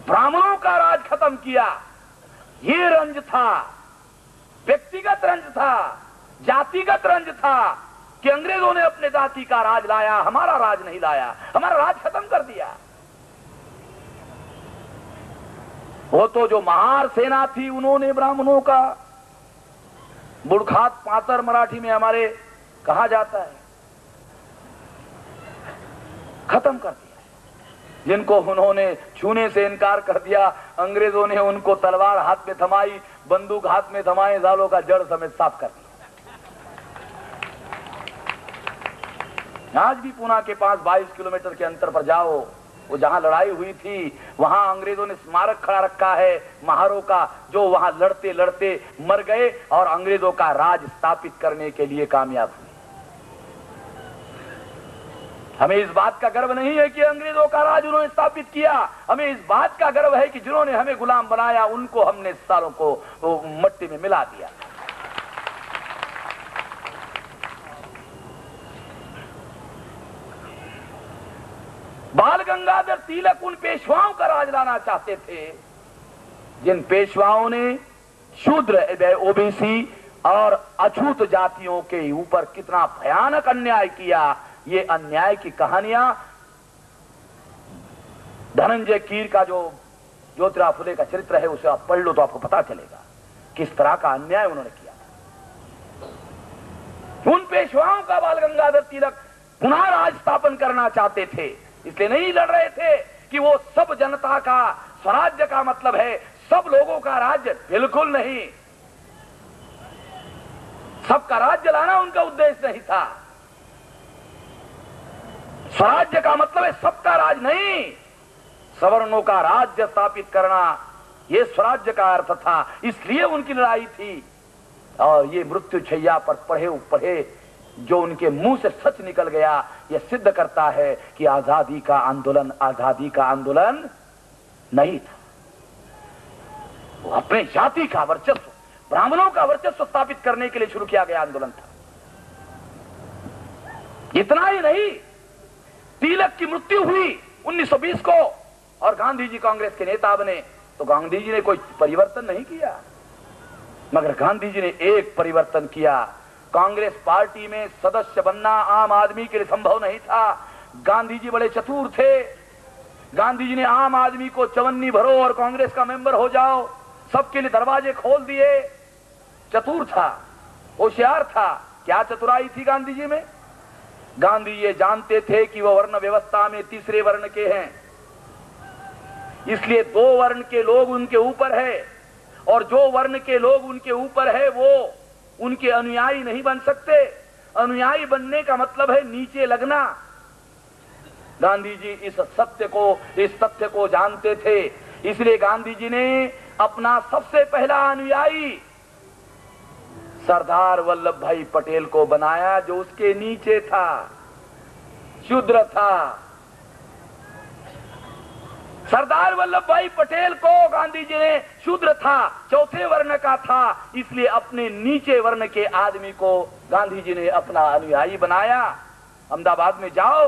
A: ब्राह्मणों का राज खत्म किया। ये रंज था, व्यक्तिगत रंज था, जातिगत रंज था कि अंग्रेजों ने अपने जाति का राज लाया, हमारा राज नहीं लाया, हमारा राज खत्म कर दिया। वो तो जो महार सेना थी उन्होंने ब्राह्मणों का बुड़खात पातर मराठी में हमारे कहा जाता है, खत्म कर दिया। जिनको उन्होंने छूने से इनकार कर दिया, अंग्रेजों ने उनको तलवार हाथ में थमाई, बंदूक हाथ में थमाए, जालों का जड़ समेत साफ कर दिया। आज भी पूना के पास 22 किलोमीटर के अंतर पर जाओ, वो जहां लड़ाई हुई थी वहां अंग्रेजों ने स्मारक खड़ा रखा है महारों का, जो वहां लड़ते लड़ते मर गए और अंग्रेजों का राज स्थापित करने के लिए कामयाब हुए। हमें इस बात का गर्व नहीं है कि अंग्रेजों का राज उन्होंने स्थापित किया, हमें इस बात का गर्व है कि जिन्होंने हमें गुलाम बनाया उनको हमने सालों को मट्टी में मिला दिया। बाल गंगाधर तिलक उन पेशवाओं का राज लाना चाहते थे जिन पेशवाओं ने शूद्र, ओबीसी और अछूत जातियों के ऊपर कितना भयानक अन्याय किया। ये अन्याय की कहानियां धनंजय कीर का जो ज्योतिराव फुले का चरित्र है उसे आप पढ़ लो तो आपको पता चलेगा किस तरह का अन्याय उन्होंने किया। उन पेशवाओं का बाल गंगाधर तिलक पुनः राज स्थापन करना चाहते थे, इसलिए नहीं लड़ रहे थे कि वो सब जनता का स्वराज्य का मतलब है सब लोगों का राज्य, बिल्कुल नहीं। सबका राज्य लाना उनका उद्देश्य नहीं था। स्वराज्य का मतलब है सबका राज नहीं, सवर्णों का राज्य स्थापित करना, यह स्वराज्य का अर्थ था। इसलिए उनकी लड़ाई थी। और ये मृत्यु छैया पर पढ़े जो उनके मुंह से सच निकल गया, यह सिद्ध करता है कि आजादी का आंदोलन नहीं था। वो अपने जाति का वर्चस्व, ब्राह्मणों का वर्चस्व स्थापित करने के लिए शुरू किया गया आंदोलन था। इतना ही नहीं, तिलक की मृत्यु हुई 1920 को और गांधी जी कांग्रेस के नेता बने, तो गांधी जी ने कोई परिवर्तन नहीं किया, मगर गांधी जी ने एक परिवर्तन किया। कांग्रेस पार्टी में सदस्य बनना आम आदमी के लिए संभव नहीं था। गांधी जी बड़े चतुर थे। गांधी जी ने आम आदमी को चवन्नी भरो और कांग्रेस का मेंबर हो जाओ, सबके लिए दरवाजे खोल दिए। चतुर था, होशियार था। क्या चतुराई थी गांधी जी में? गांधी ये जानते थे कि वह वर्ण व्यवस्था में तीसरे वर्ण के हैं, इसलिए 2 वर्ण के लोग उनके ऊपर है और जो वर्ण के लोग उनके ऊपर है वो उनके अनुयायी नहीं बन सकते। अनुयायी बनने का मतलब है नीचे लगना। गांधी जी इस तथ्य को जानते थे, इसलिए गांधी जी ने अपना सबसे पहला अनुयायी सरदार वल्लभ भाई पटेल को बनाया, जो उसके नीचे था, शूद्र था। सरदार वल्लभ भाई पटेल को गांधी जी ने, शूद्र था, चौथे वर्ण का था, इसलिए अपने नीचे वर्ण के आदमी को गांधी जी ने अपना अनुयायी बनाया। अहमदाबाद में जाओ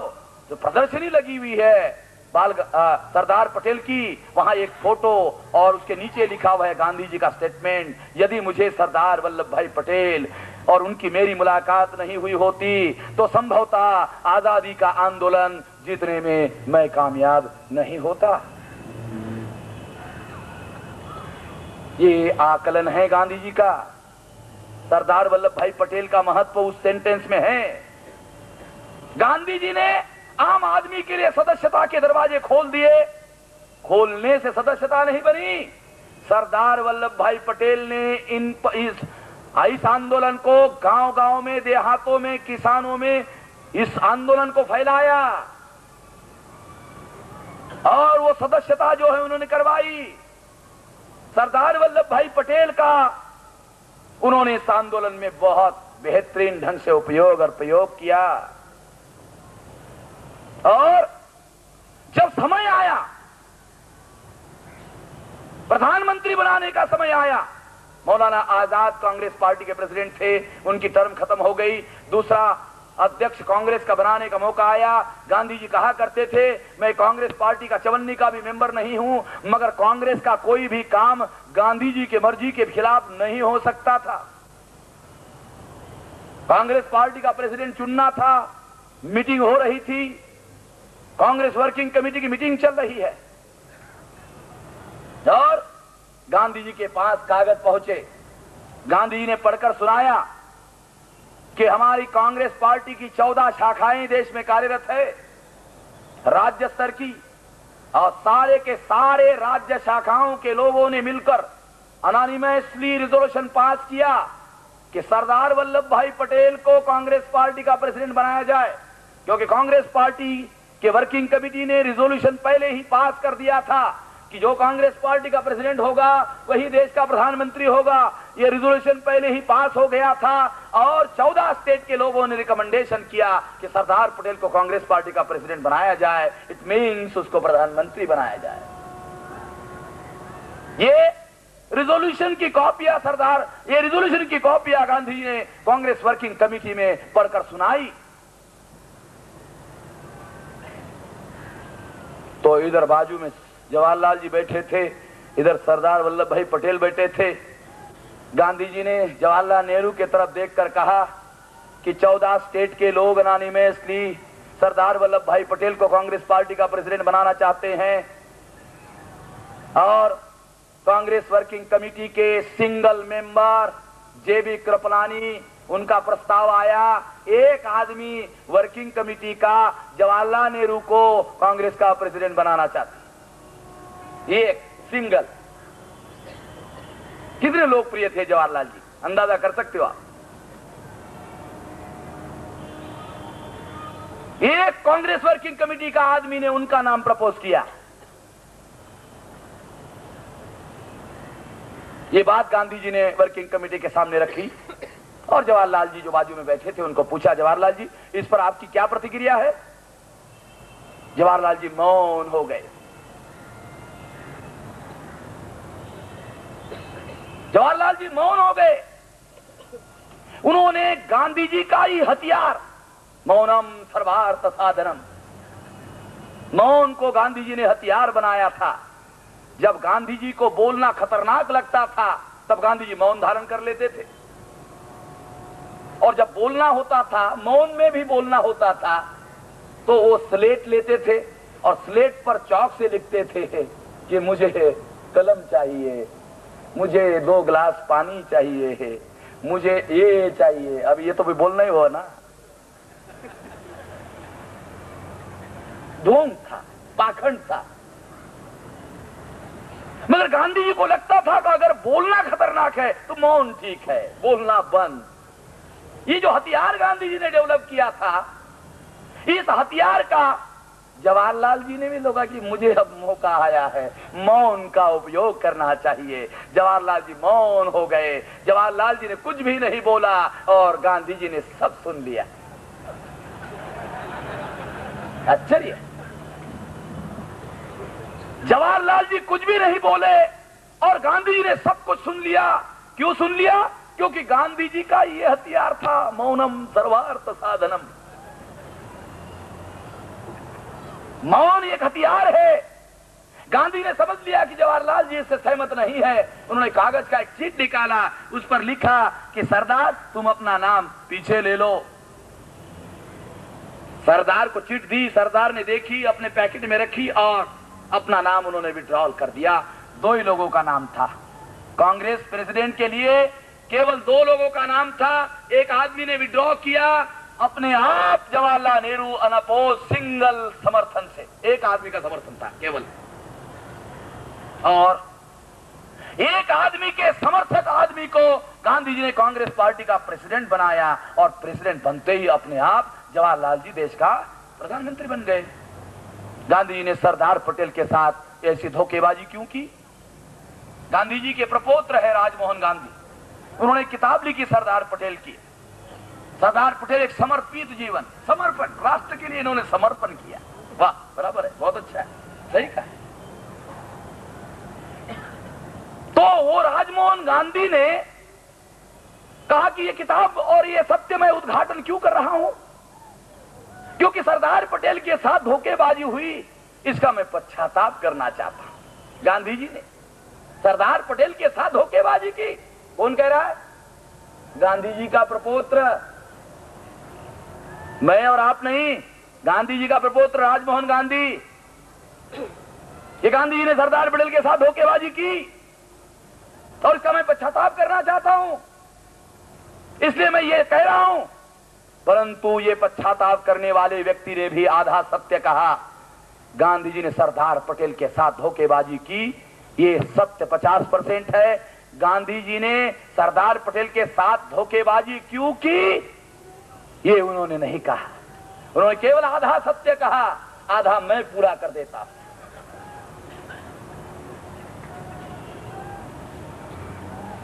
A: तो प्रदर्शनी लगी हुई है सरदार पटेल की, वहां एक फोटो और उसके नीचे लिखा हुआ है गांधी जी का स्टेटमेंट, यदि मुझे सरदार वल्लभ भाई पटेल और उनकी मेरी मुलाकात नहीं हुई होती तो संभवतः आजादी का आंदोलन जीतने में मैं कामयाब नहीं होता। ये आकलन है गांधी जी का। सरदार वल्लभ भाई पटेल का महत्व उस सेंटेंस में है। गांधी जी ने आम आदमी के लिए सदस्यता के दरवाजे खोल दिए। खोलने से सदस्यता नहीं बनी, सरदार वल्लभ भाई पटेल ने इस आंदोलन को गांव-गांव में, देहातों में, किसानों में इस आंदोलन को फैलाया और वो सदस्यता जो है उन्होंने करवाई। सरदार वल्लभ भाई पटेल का उन्होंने इस आंदोलन में बहुत बेहतरीन ढंग से उपयोग और प्रयोग किया। और जब समय आया, प्रधानमंत्री बनाने का समय आया, मौलाना आजाद कांग्रेस पार्टी के प्रेसिडेंट थे, उनकी टर्म खत्म हो गई, दूसरा अध्यक्ष कांग्रेस का बनाने का मौका आया, गांधी जी कहा करते थे मैं कांग्रेस पार्टी का चवन्नी का भी मेंबर नहीं हूं, मगर कांग्रेस का कोई भी काम गांधी जी के मर्जी के खिलाफ नहीं हो सकता था। कांग्रेस पार्टी का प्रेसिडेंट चुनना था, मीटिंग हो रही थी, कांग्रेस वर्किंग कमेटी की मीटिंग चल रही है और गांधी जी के पास कागज पहुंचे। गांधी जी ने पढ़कर सुनाया कि हमारी कांग्रेस पार्टी की 14 शाखाएं देश में कार्यरत है, राज्य स्तर की, और सारे के सारे राज्य शाखाओं के लोगों ने मिलकर अनोनिमसली रिजोल्यूशन पास किया कि सरदार वल्लभ भाई पटेल को कांग्रेस पार्टी का प्रेसिडेंट बनाया जाए, क्योंकि कांग्रेस पार्टी के वर्किंग कमेटी ने रिजोल्यूशन पहले ही पास कर दिया था कि जो कांग्रेस पार्टी का प्रेसिडेंट होगा वही देश का प्रधानमंत्री होगा। ये रिजोल्यूशन पहले ही पास हो गया था और 14 स्टेट के लोगों ने रिकमेंडेशन किया कि सरदार पटेल को कांग्रेस पार्टी का प्रेसिडेंट बनाया जाए, इट मीन्स उसको प्रधानमंत्री बनाया जाए। ये रिजोल्यूशन की कॉपियां ये रिजोल्यूशन की कॉपियां गांधी जी ने कांग्रेस वर्किंग कमेटी में पढ़कर सुनाई। तो इधर बाजू में जवाहरलाल जी बैठे थे, इधर सरदार वल्लभ भाई पटेल बैठे थे। गांधी जी ने जवाहरलाल नेहरू की तरफ देखकर कहा कि 14 स्टेट के लोग अनोनिमसली सरदार वल्लभ भाई पटेल को कांग्रेस पार्टी का प्रेसिडेंट बनाना चाहते हैं और कांग्रेस वर्किंग कमेटी के सिंगल मेंबर जेबी कृपलानी, उनका प्रस्ताव आया, एक आदमी वर्किंग कमेटी का जवाहरलाल नेहरू को कांग्रेस का प्रेसिडेंट बनाना चाहते, एक सिंगल। कितने लोकप्रिय थे जवाहरलाल जी, अंदाजा कर सकते हो आप। एक कांग्रेस वर्किंग कमेटी का आदमी ने उनका नाम प्रपोज किया। ये बात गांधी जी ने वर्किंग कमेटी के सामने रखी और जवाहरलाल जी जो बाजू में बैठे थे उनको पूछा, जवाहरलाल जी इस पर आपकी क्या प्रतिक्रिया है? जवाहरलाल जी मौन हो गए। जवाहरलाल जी मौन हो गए। उन्होंने गांधी जी का ही हथियार, मौनम सर्वार्थ साधनम, मौन को गांधी जी ने हथियार बनाया था। जब गांधी जी को बोलना खतरनाक लगता था तब गांधी जी मौन धारण कर लेते थे, और जब बोलना होता था, मौन में भी बोलना होता था, तो वो स्लेट लेते थे और स्लेट पर चौक से लिखते थे कि मुझे कलम चाहिए, मुझे 2 गिलास पानी चाहिए, मुझे ये चाहिए। अब ये तो भी बोलना ही हो ना, ढोंग था, पाखंड था। मगर गांधी जी को लगता था कि अगर बोलना खतरनाक है तो मौन ठीक है, बोलना बंद। ये जो हथियार गांधी जी ने डेवलप किया था, इस हथियार का जवाहरलाल जी ने भी लोगा कि मुझे अब मौका आया है, मौन का उपयोग करना चाहिए। जवाहरलाल जी मौन हो गए। जवाहरलाल जी ने कुछ भी नहीं बोला और गांधी जी ने सब सुन लिया। आश्चर्य, जवाहरलाल जी कुछ भी नहीं बोले और गांधी जी ने सब कुछ सुन लिया। क्यों सुन लिया? क्योंकि गांधी जी का ये हथियार था, मौनम सर्वार्थ साधनम। मौन एक हथियार है। गांधी ने समझ लिया कि जवाहरलाल जी इससे सहमत नहीं है। उन्होंने कागज का एक चीट निकाला, उस पर लिखा कि सरदार तुम अपना नाम पीछे ले लो। सरदार को चिट दी, सरदार ने देखी, अपने पैकेट में रखी और अपना नाम उन्होंने विड्रॉल कर दिया। 2 ही लोगों का नाम था। कांग्रेस प्रेसिडेंट के लिए केवल 2 लोगों का नाम था। एक आदमी ने विड्रॉ किया अपने आप, जवाहरलाल नेहरू अनअपोज सिंगल समर्थन से, एक आदमी का समर्थन था केवल, और एक आदमी के समर्थक आदमी को गांधी जी ने कांग्रेस पार्टी का प्रेसिडेंट बनाया और प्रेसिडेंट बनते ही अपने आप जवाहरलाल जी देश का प्रधानमंत्री बन गए। गांधी जी ने सरदार पटेल के साथ ऐसी धोखेबाजी क्यों की? गांधी जी के प्रपौत्र है राजमोहन गांधी, उन्होंने किताब लिखी सरदार पटेल की। सरदार पटेल एक समर्पित जीवन, समर्पण, राष्ट्र के लिए इन्होंने समर्पण किया। वाह, बराबर है, बहुत अच्छा है, सही कहा। तो वो राजमोहन गांधी ने कहा कि ये किताब और ये सत्य मैं उद्घाटन क्यों कर रहा हूं? क्योंकि सरदार पटेल के साथ धोखेबाजी हुई, इसका मैं पश्चाताप करना चाहता हूं। गांधी जी ने सरदार पटेल के साथ धोखेबाजी की। कौन कह रहा है? गांधी जी का प्रपौत्र, मैं और आप नहीं, गांधी जी का प्रपौत्र राजमोहन गांधी। ये गांधी जी ने सरदार पटेल के साथ धोखेबाजी की और इसका मैं पश्चाताप करना चाहता हूं, इसलिए मैं ये कह रहा हूं। परंतु ये पश्चाताप करने वाले व्यक्ति ने भी आधा सत्य कहा। गांधी जी ने सरदार पटेल के साथ धोखेबाजी की, ये सत्य 50% है। गांधी जी ने सरदार पटेल के साथ धोखेबाजी क्यों की, ये उन्होंने नहीं कहा। उन्होंने केवल आधा सत्य कहा, आधा मैं पूरा कर देता हूं।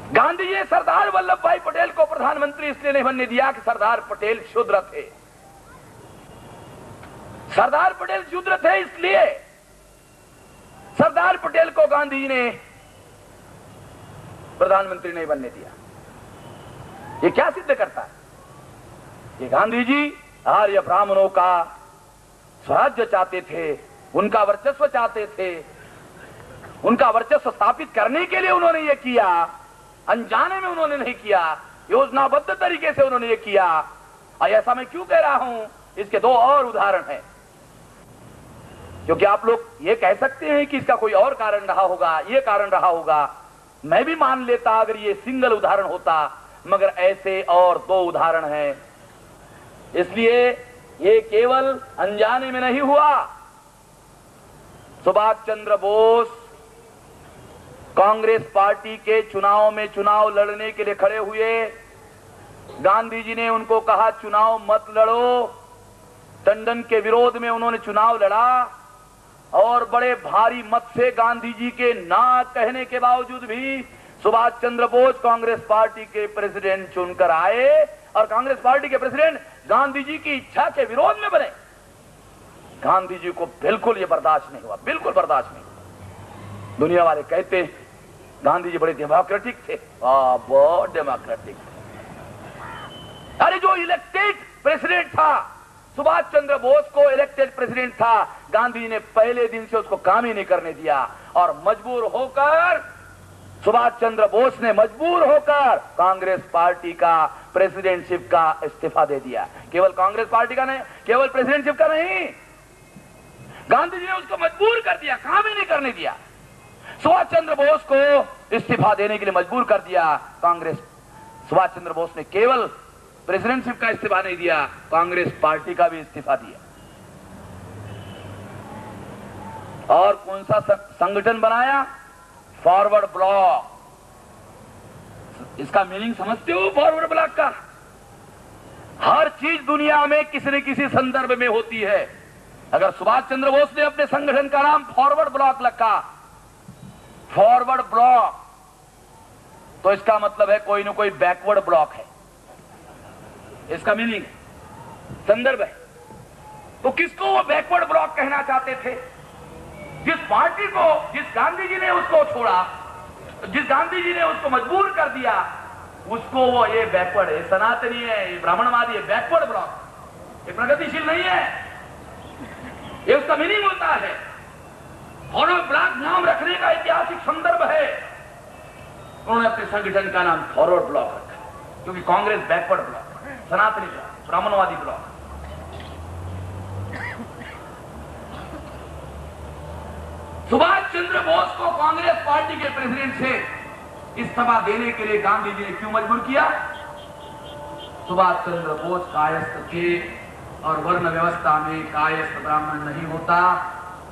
A: गांधी जी ने सरदार वल्लभ भाई पटेल को प्रधानमंत्री इसलिए नहीं बनने दिया कि सरदार पटेल शूद्र थे। सरदार पटेल शूद्र थे, इसलिए सरदार पटेल को गांधी जी ने प्रधानमंत्री नहीं बनने दिया। ये क्या सिद्ध करता है? ये गांधी जी आर्य ब्राह्मणों का स्वराज्य चाहते थे, उनका वर्चस्व चाहते थे। उनका वर्चस्व स्थापित करने के लिए उन्होंने ये किया, अनजाने में उन्होंने नहीं किया, योजनाबद्ध तरीके से उन्होंने ये किया। और ऐसा मैं क्यों कह रहा हूं, इसके दो और उदाहरण हैं। क्योंकि आप लोग ये कह सकते हैं कि इसका कोई और कारण रहा होगा, ये कारण रहा होगा। मैं भी मान लेता अगर ये सिंगल उदाहरण होता, मगर ऐसे और दो उदाहरण हैं। इसलिए ये केवल अनजाने में नहीं हुआ। सुभाष चंद्र बोस कांग्रेस पार्टी के चुनाव में चुनाव लड़ने के लिए खड़े हुए। गांधी जी ने उनको कहा चुनाव मत लड़ो। टंडन के विरोध में उन्होंने चुनाव लड़ा और बड़े भारी मत से गांधी जी के ना कहने के बावजूद भी सुभाष चंद्र बोस कांग्रेस पार्टी के प्रेसिडेंट चुनकर आए और कांग्रेस पार्टी के प्रेसिडेंट गांधी जी की इच्छा के विरोध में बने। गांधी जी को बिल्कुल ये बर्दाश्त नहीं हुआ, बिल्कुल बर्दाश्त नहीं। दुनिया वाले कहते हैं गांधी जी बड़े डेमोक्रेटिक थे, बहुत डेमोक्रेटिक थे। अरे जो इलेक्टेड प्रेसिडेंट था, सुभाष चंद्र बोस को इलेक्टेड प्रेसिडेंट था, गांधी जी ने पहले दिन से उसको काम ही नहीं करने दिया और मजबूर होकर सुभाष चंद्र बोस ने मजबूर होकर कांग्रेस पार्टी का प्रेसिडेंटशिप का इस्तीफा दे दिया। केवल कांग्रेस पार्टी का नहीं, केवल प्रेसिडेंटशिप का नहीं, गांधी जी ने उसको मजबूर कर दिया, काम ही नहीं करने दिया। सुभाष चंद्र बोस को इस्तीफा देने के लिए मजबूर कर दिया कांग्रेस। सुभाष चंद्र बोस ने केवल प्रेसिडेंटशिप का इस्तीफा नहीं दिया, कांग्रेस पार्टी का भी इस्तीफा दिया। और कौन सा संगठन बनाया? Forward block. इसका मीनिंग समझते हो? फॉरवर्ड ब्लॉक का हर चीज दुनिया में किसी न किसी संदर्भ में होती है। अगर सुभाष चंद्र बोस ने अपने संगठन का नाम फॉरवर्ड ब्लॉक रखा, फॉरवर्ड ब्लॉक, तो इसका मतलब है कोई ना कोई बैकवर्ड ब्लॉक है। इसका मीनिंग संदर्भ है। तो किसको वो बैकवर्ड ब्लॉक कहना चाहते थे? जिस पार्टी को, जिस गांधी जी ने उसको छोड़ा, जिस गांधी जी ने उसको मजबूर कर दिया, उसको वो ये बैकवर्ड है, सनातनी है, ये ब्राह्मणवादी है, बैकवर्ड ब्लॉक, ये प्रगतिशील नहीं है, ये उसका मीनिंग होता है। फॉरवर्ड ब्लॉक नाम रखने का ऐतिहासिक संदर्भ है। उन्होंने अपने संगठन का नाम फॉरवर्ड ब्लॉक रखा क्योंकि कांग्रेस बैकवर्ड ब्लॉक, सनातनी ब्लॉक, ब्राह्मणवादी ब्लॉक। सुभाष चंद्र बोस को कांग्रेस पार्टी के प्रेसिडेंट से इस्तीफा देने के लिए गांधी जी ने क्यों मजबूर किया? सुभाष चंद्र बोस कायस्थ थे और वर्ण व्यवस्था में कायस्थ ब्राह्मण नहीं होता,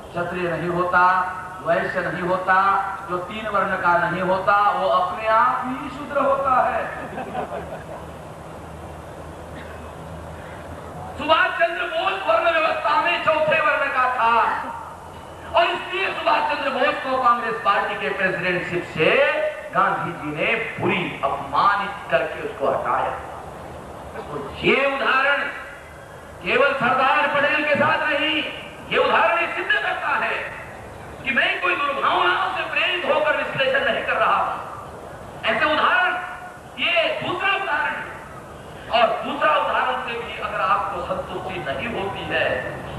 A: क्षत्रिय नहीं होता, वैश्य नहीं होता, जो 3 वर्ण का नहीं होता वो अपने आप ही शूद्र होता है। सुभाष चंद्र बोस वर्ण व्यवस्था में 4थे वर्ण का था और इसलिए सुभाष चंद्र बोस को कांग्रेस पार्टी के प्रेसिडेंटशिप से गांधी जी ने बुरी अपमानित करके उसको हटाया। तो ये उदाहरण केवल सरदार पटेल के साथ नहीं, ये उदाहरण ये सिद्ध करता है कि मैं कोई दुर्भावनाओं से प्रेरित होकर विश्लेषण नहीं कर रहा हूं। ऐसे उदाहरण, ये दूसरा उदाहरण है। और दूसरा उदाहरण से भी अगर आपको संतुष्टि नहीं होती है।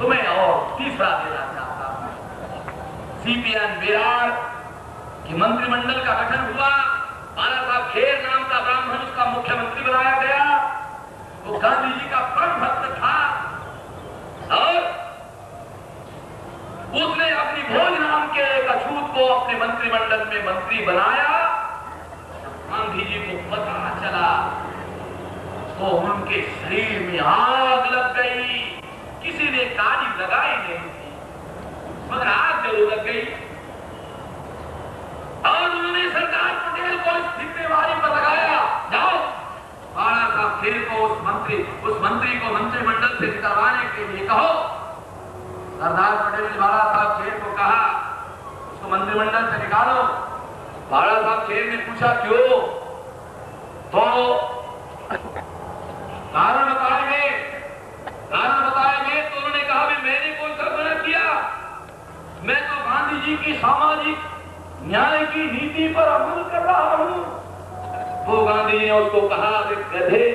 A: तुम्हें और तीसरा देना चाहता हूं। सीपीएन बिहार की मंत्रिमंडल का गठन हुआ, बाला साहब खेर नाम का ब्राह्मण उसका मुख्यमंत्री बनाया गया। वो गांधी जी का परम भक्त था और उसने अपनी भोज नाम के एक अछूत को अपने मंत्रिमंडल में मंत्री बनाया। गांधी जी को पता चला तो उनके शरीर में आग लग गई। किसी ने ताली लगाई नहीं थी, मगर आग जरूर लग गई और उन्होंने सरदार पटेल को इस जिम्मेवारी पर लगाया, जाओ बाला साहब खेर को उस मंत्री को मंत्रिमंडल से निकलवाने के लिए कहो। सरदार पटेल ने बाला साहब खेर को कहा, उसको मंत्रिमंडल से निकालो। बाला साहब खेर ने पूछा क्यों, तो कारण बताएंगे तो उन्होंने कहा भी मैंने कोई कर्म न किया, मैं तो गांधी जी की सामाजिक न्याय की नीति पर अमल कर रहा हूं। तो गांधी जी ने उसको कहा, गधे,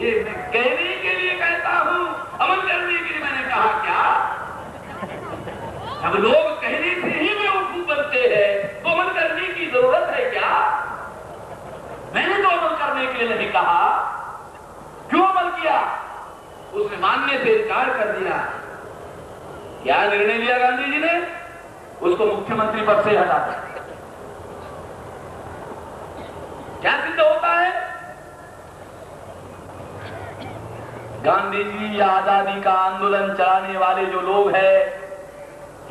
A: ये मैं कहने के लिए कहता हूं, अमल करने के लिए मैंने कहा क्या? अब लोग कहने से ही बेवकूफ बनते हैं, तो अमल करने की जरूरत है क्या? मैंने तो अमल करने के लिए नहीं कहा, क्यों अमल किया? उसने मानने से इनकार कर दिया। क्या निर्णय लिया गांधी जी ने? उसको मुख्यमंत्री पद से हटा दिया। क्या सिद्ध होता है? गांधी जी आजादी का आंदोलन चलाने वाले जो लोग हैं,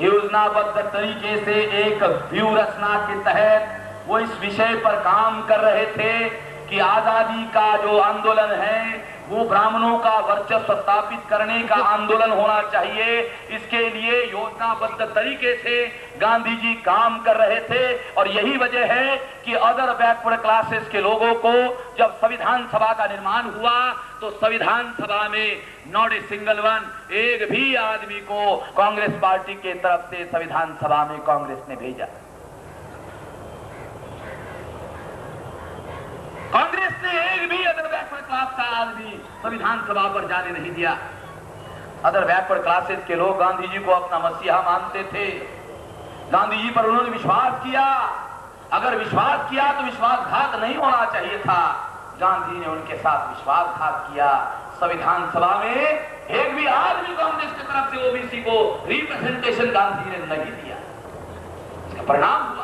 A: योजनाबद्ध तरीके से एक व्यू रचना के तहत वो इस विषय पर काम कर रहे थे कि आजादी का जो आंदोलन है वो ब्राह्मणों का वर्चस्व स्थापित करने का आंदोलन होना चाहिए। इसके लिए योजनाबद्ध तरीके से गांधी जी काम कर रहे थे और यही वजह है कि अदर बैकवर्ड क्लासेस के लोगों को जब संविधान सभा का निर्माण हुआ तो संविधान सभा में नॉट ए सिंगल वन, एक भी आदमी को कांग्रेस पार्टी के तरफ से संविधान सभा में कांग्रेस ने भेजा। कांग्रेस ने एक भी अदर बैकवर्ड क्लास का आदमी संविधान सभा पर जाने नहीं दिया। अदर बैकवर्ड क्लासेस के लोग गांधी जी को अपना मसीहा मानते थे, गांधी जी पर उन्होंने विश्वास किया। अगर विश्वास किया तो विश्वासघात नहीं होना चाहिए था। गांधी ने उनके साथ विश्वासघात किया। संविधान सभा में एक भी आदमी कांग्रेस की तरफ से ओबीसी को रिप्रेजेंटेशन गांधी ने नहीं दिया। इसका परिणाम हुआ,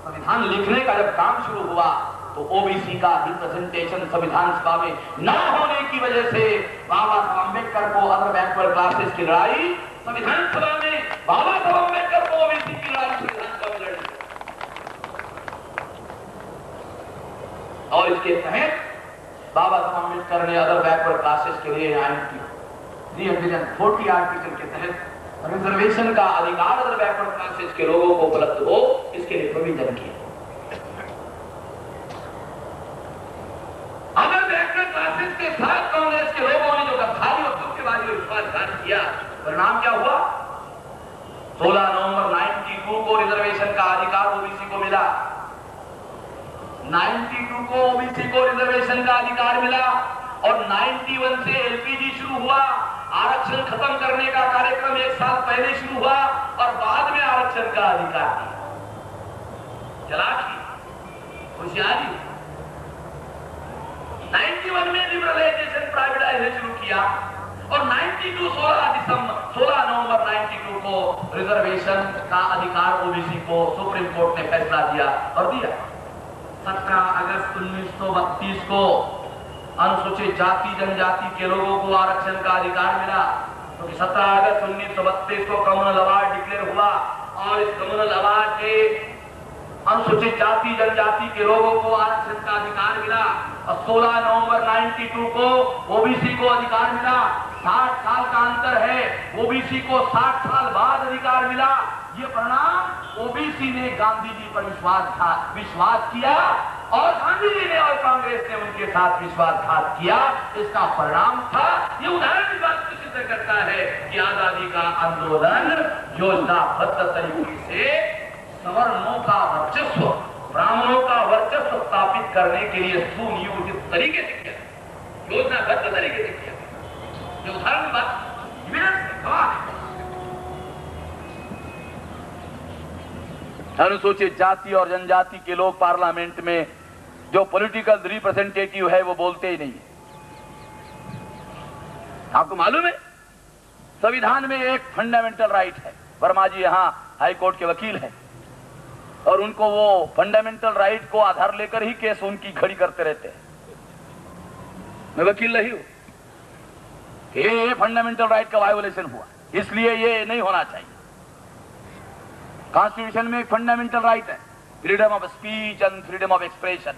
A: संविधान लिखने का जब काम शुरू हुआ तो ओबीसी का रिप्रेजेंटेशन संविधान सभा में न होने की वजह से बाबा साहब अम्बेडकर को अदर बैकवर्ड क्लासेस की लड़ाई संविधान सभा में, बाबा साहब अम्बेडकर को ओबीसी की लड़ाई संविधान सभा में लड़ी। और इसके तहत बाबा साहब अम्बेडकर ने अदर बैकवर्ड क्लासेस के लिए 340 आर्टिकल के तहत रिजर्वेशन का अधिकार अदर बैकवर्ड क्लासेस के लोगों को उपलब्ध हो, इसके लिए प्रोविजन किया। अदर बैकवर्ड क्लासेस के साथ कांग्रेस के लोगों ने जो गद्दारी और धोखेबाजी और विश्वासघात किया, परिणाम क्या हुआ? 16 नवंबर 92 को रिजर्वेशन का अधिकार ओबीसी को मिला। 92 को ओबीसी को रिजर्वेशन का अधिकार मिला और 91 से एलपीजी शुरू हुआ। आरक्षण खत्म करने का कार्यक्रम 1 साल पहले शुरू हुआ और बाद में आरक्षण का अधिकार दिया। चलाकी, होशियारी। 91 में लिबरलाइजेशन, प्राइवेटाइजेशन शुरू किया और 92 16 नवंबर 92 को रिजर्वेशन का अधिकार ओबीसी को सुप्रीम कोर्ट ने फैसला दिया और दिया। 17 अगस्त 1932 को अनुसूचित जाति जनजाति के लोगों को आरक्षण का अधिकार मिला, क्योंकि 17 अगस्त 1932 को कम्युनल अवार्ड डिक्लेयर हुआ और इस कम्युनल अवार्ड के अनुसूचित जाति जनजाति के लोगों को आरक्षण का अधिकार मिला और 16 नवंबर 92 को ओबीसी को अधिकार मिला। 60 साल का अंतर है, ओबीसी को 60 साल बाद अधिकार मिला। ये परिणाम ओबीसी ने गांधी जी पर विश्वास किया और गांधी जी ने और कांग्रेस ने उनके साथ विश्वासघात किया। इसका परिणाम था। ये उदाहरण इस बात को सिद्ध करता है कि आजादी का आंदोलन योजनाबद्ध तरीके से सवर्णों का वर्चस्व, ब्राह्मणों का वर्चस्व स्थापित करने के लिए सुनियोजित तरीके से किया, योजनाबद्ध तरीके से किया। ये उदाहरण बात अनुसूचित जाति और जनजाति के लोग पार्लियामेंट में जो पॉलिटिकल रिप्रेजेंटेटिव है वो बोलते ही नहीं। आपको मालूम है संविधान में एक फंडामेंटल राइट है। वर्मा जी यहाँ हाई कोर्ट के वकील हैं और उनको वो फंडामेंटल राइट को आधार लेकर ही केस उनकी खड़ी करते रहते हैं। मैं वकील नहीं हूं। ये फंडामेंटल राइट का वायोलेशन हुआ, इसलिए ये नहीं होना चाहिए। कॉन्स्टिट्यूशन में एक फंडामेंटल राइट है, freedom of speech and freedom of expression.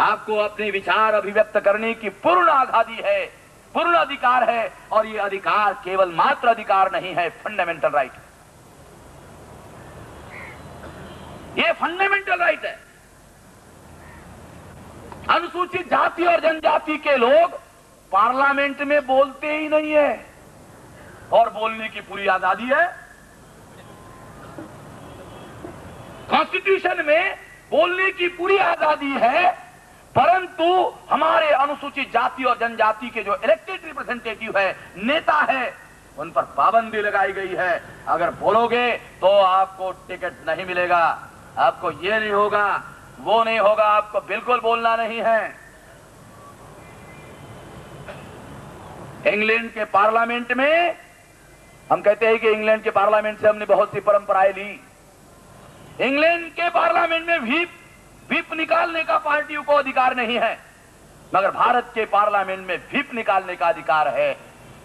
A: आपको अपने विचार अभिव्यक्त करने की पूर्ण आजादी है, पूर्ण अधिकार है, और ये अधिकार केवल मात्र अधिकार नहीं है, फंडामेंटल राइट है। ये फंडामेंटल राइट है। अनुसूचित जाति और जनजाति के लोग पार्लियामेंट में बोलते ही नहीं है और बोलने की पूरी आजादी है। कॉन्स्टिट्यूशन में बोलने की पूरी आजादी है, परंतु हमारे अनुसूचित जाति और जनजाति के जो इलेक्टेड रिप्रेजेंटेटिव है, नेता है, उन पर पाबंदी लगाई गई है। अगर बोलोगे तो आपको टिकट नहीं मिलेगा, आपको ये नहीं होगा, वो नहीं होगा, आपको बिल्कुल बोलना नहीं है। इंग्लैंड के पार्लियामेंट में हम कहते हैं कि इंग्लैंड के पार्लियामेंट से हमने बहुत सी परंपराएं ली। इंग्लैंड के पार्लियामेंट में व्हिप निकालने का पार्टियों को अधिकार नहीं है, मगर भारत के पार्लियामेंट में व्हिप निकालने का अधिकार है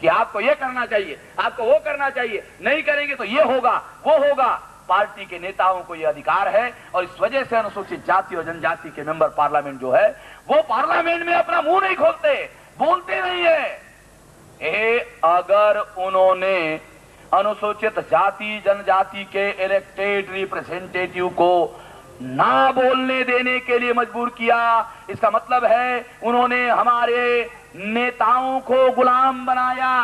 A: कि आपको ये करना चाहिए, आपको वो करना चाहिए, नहीं करेंगे तो ये होगा, वो होगा। पार्टी के नेताओं को यह अधिकार है और इस वजह से अनुसूचित जाति और जनजाति के मेंबर पार्लियामेंट जो है वो पार्लियामेंट में अपना मुंह नहीं खोलते, बोलते नहीं है। अगर उन्होंने अनुसूचित जाति जनजाति के इलेक्टेड रिप्रेजेंटेटिव को ना बोलने देने के लिए मजबूर किया, इसका मतलब है उन्होंने हमारे नेताओं को गुलाम बनाया।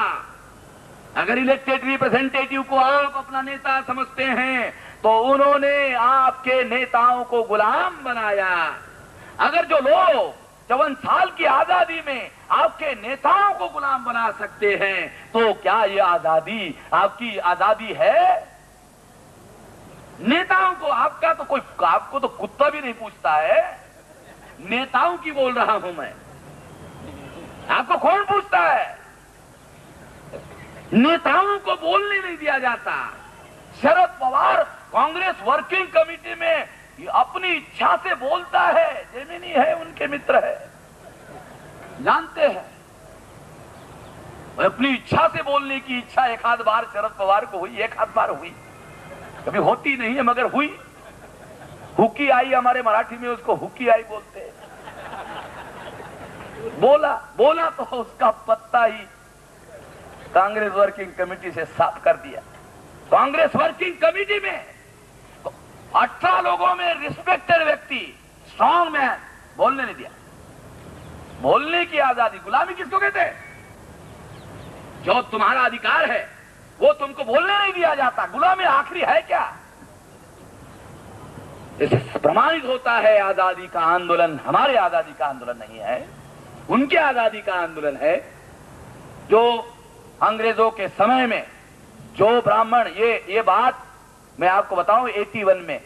A: अगर इलेक्टेड रिप्रेजेंटेटिव को आप अपना नेता समझते हैं तो उन्होंने आपके नेताओं को गुलाम बनाया। अगर जो लोग 54 साल की आजादी में आपके नेताओं को गुलाम बना सकते हैं तो क्या ये आजादी आपकी आजादी है? नेताओं को आपको तो कुत्ता भी नहीं पूछता है। नेताओं की बोल रहा हूं मैं, आपको कौन पूछता है? नेताओं को बोलने नहीं दिया जाता। शरद पवार कांग्रेस वर्किंग कमेटी में अपनी इच्छा से बोलता है, जेमिनी है, उनके मित्र है, जानते हैं। अपनी इच्छा से बोलने की इच्छा एक आध बार शरद पवार को हुई, एक आध बार हुई, कभी होती नहीं है मगर हुई। हुकी आई, हमारे मराठी में उसको हुकी आई बोलते हैं। बोला तो उसका पत्ता ही कांग्रेस वर्किंग कमेटी से साफ कर दिया। कांग्रेस वर्किंग कमेटी में 18 लोगों में रिस्पेक्टेड व्यक्ति, स्ट्रॉन्ग मैन, बोलने नहीं दिया। बोलने की आजादी, गुलामी किसको कहते हैं? जो तुम्हारा अधिकार है वो तुमको बोलने नहीं दिया जाता। गुलामी आखिरी है क्या? इससे प्रमाणित होता है आजादी का आंदोलन हमारे आजादी का आंदोलन नहीं है, उनके आजादी का आंदोलन है। जो अंग्रेजों के समय में जो ब्राह्मण, ये बात मैं आपको बताऊं, 81 में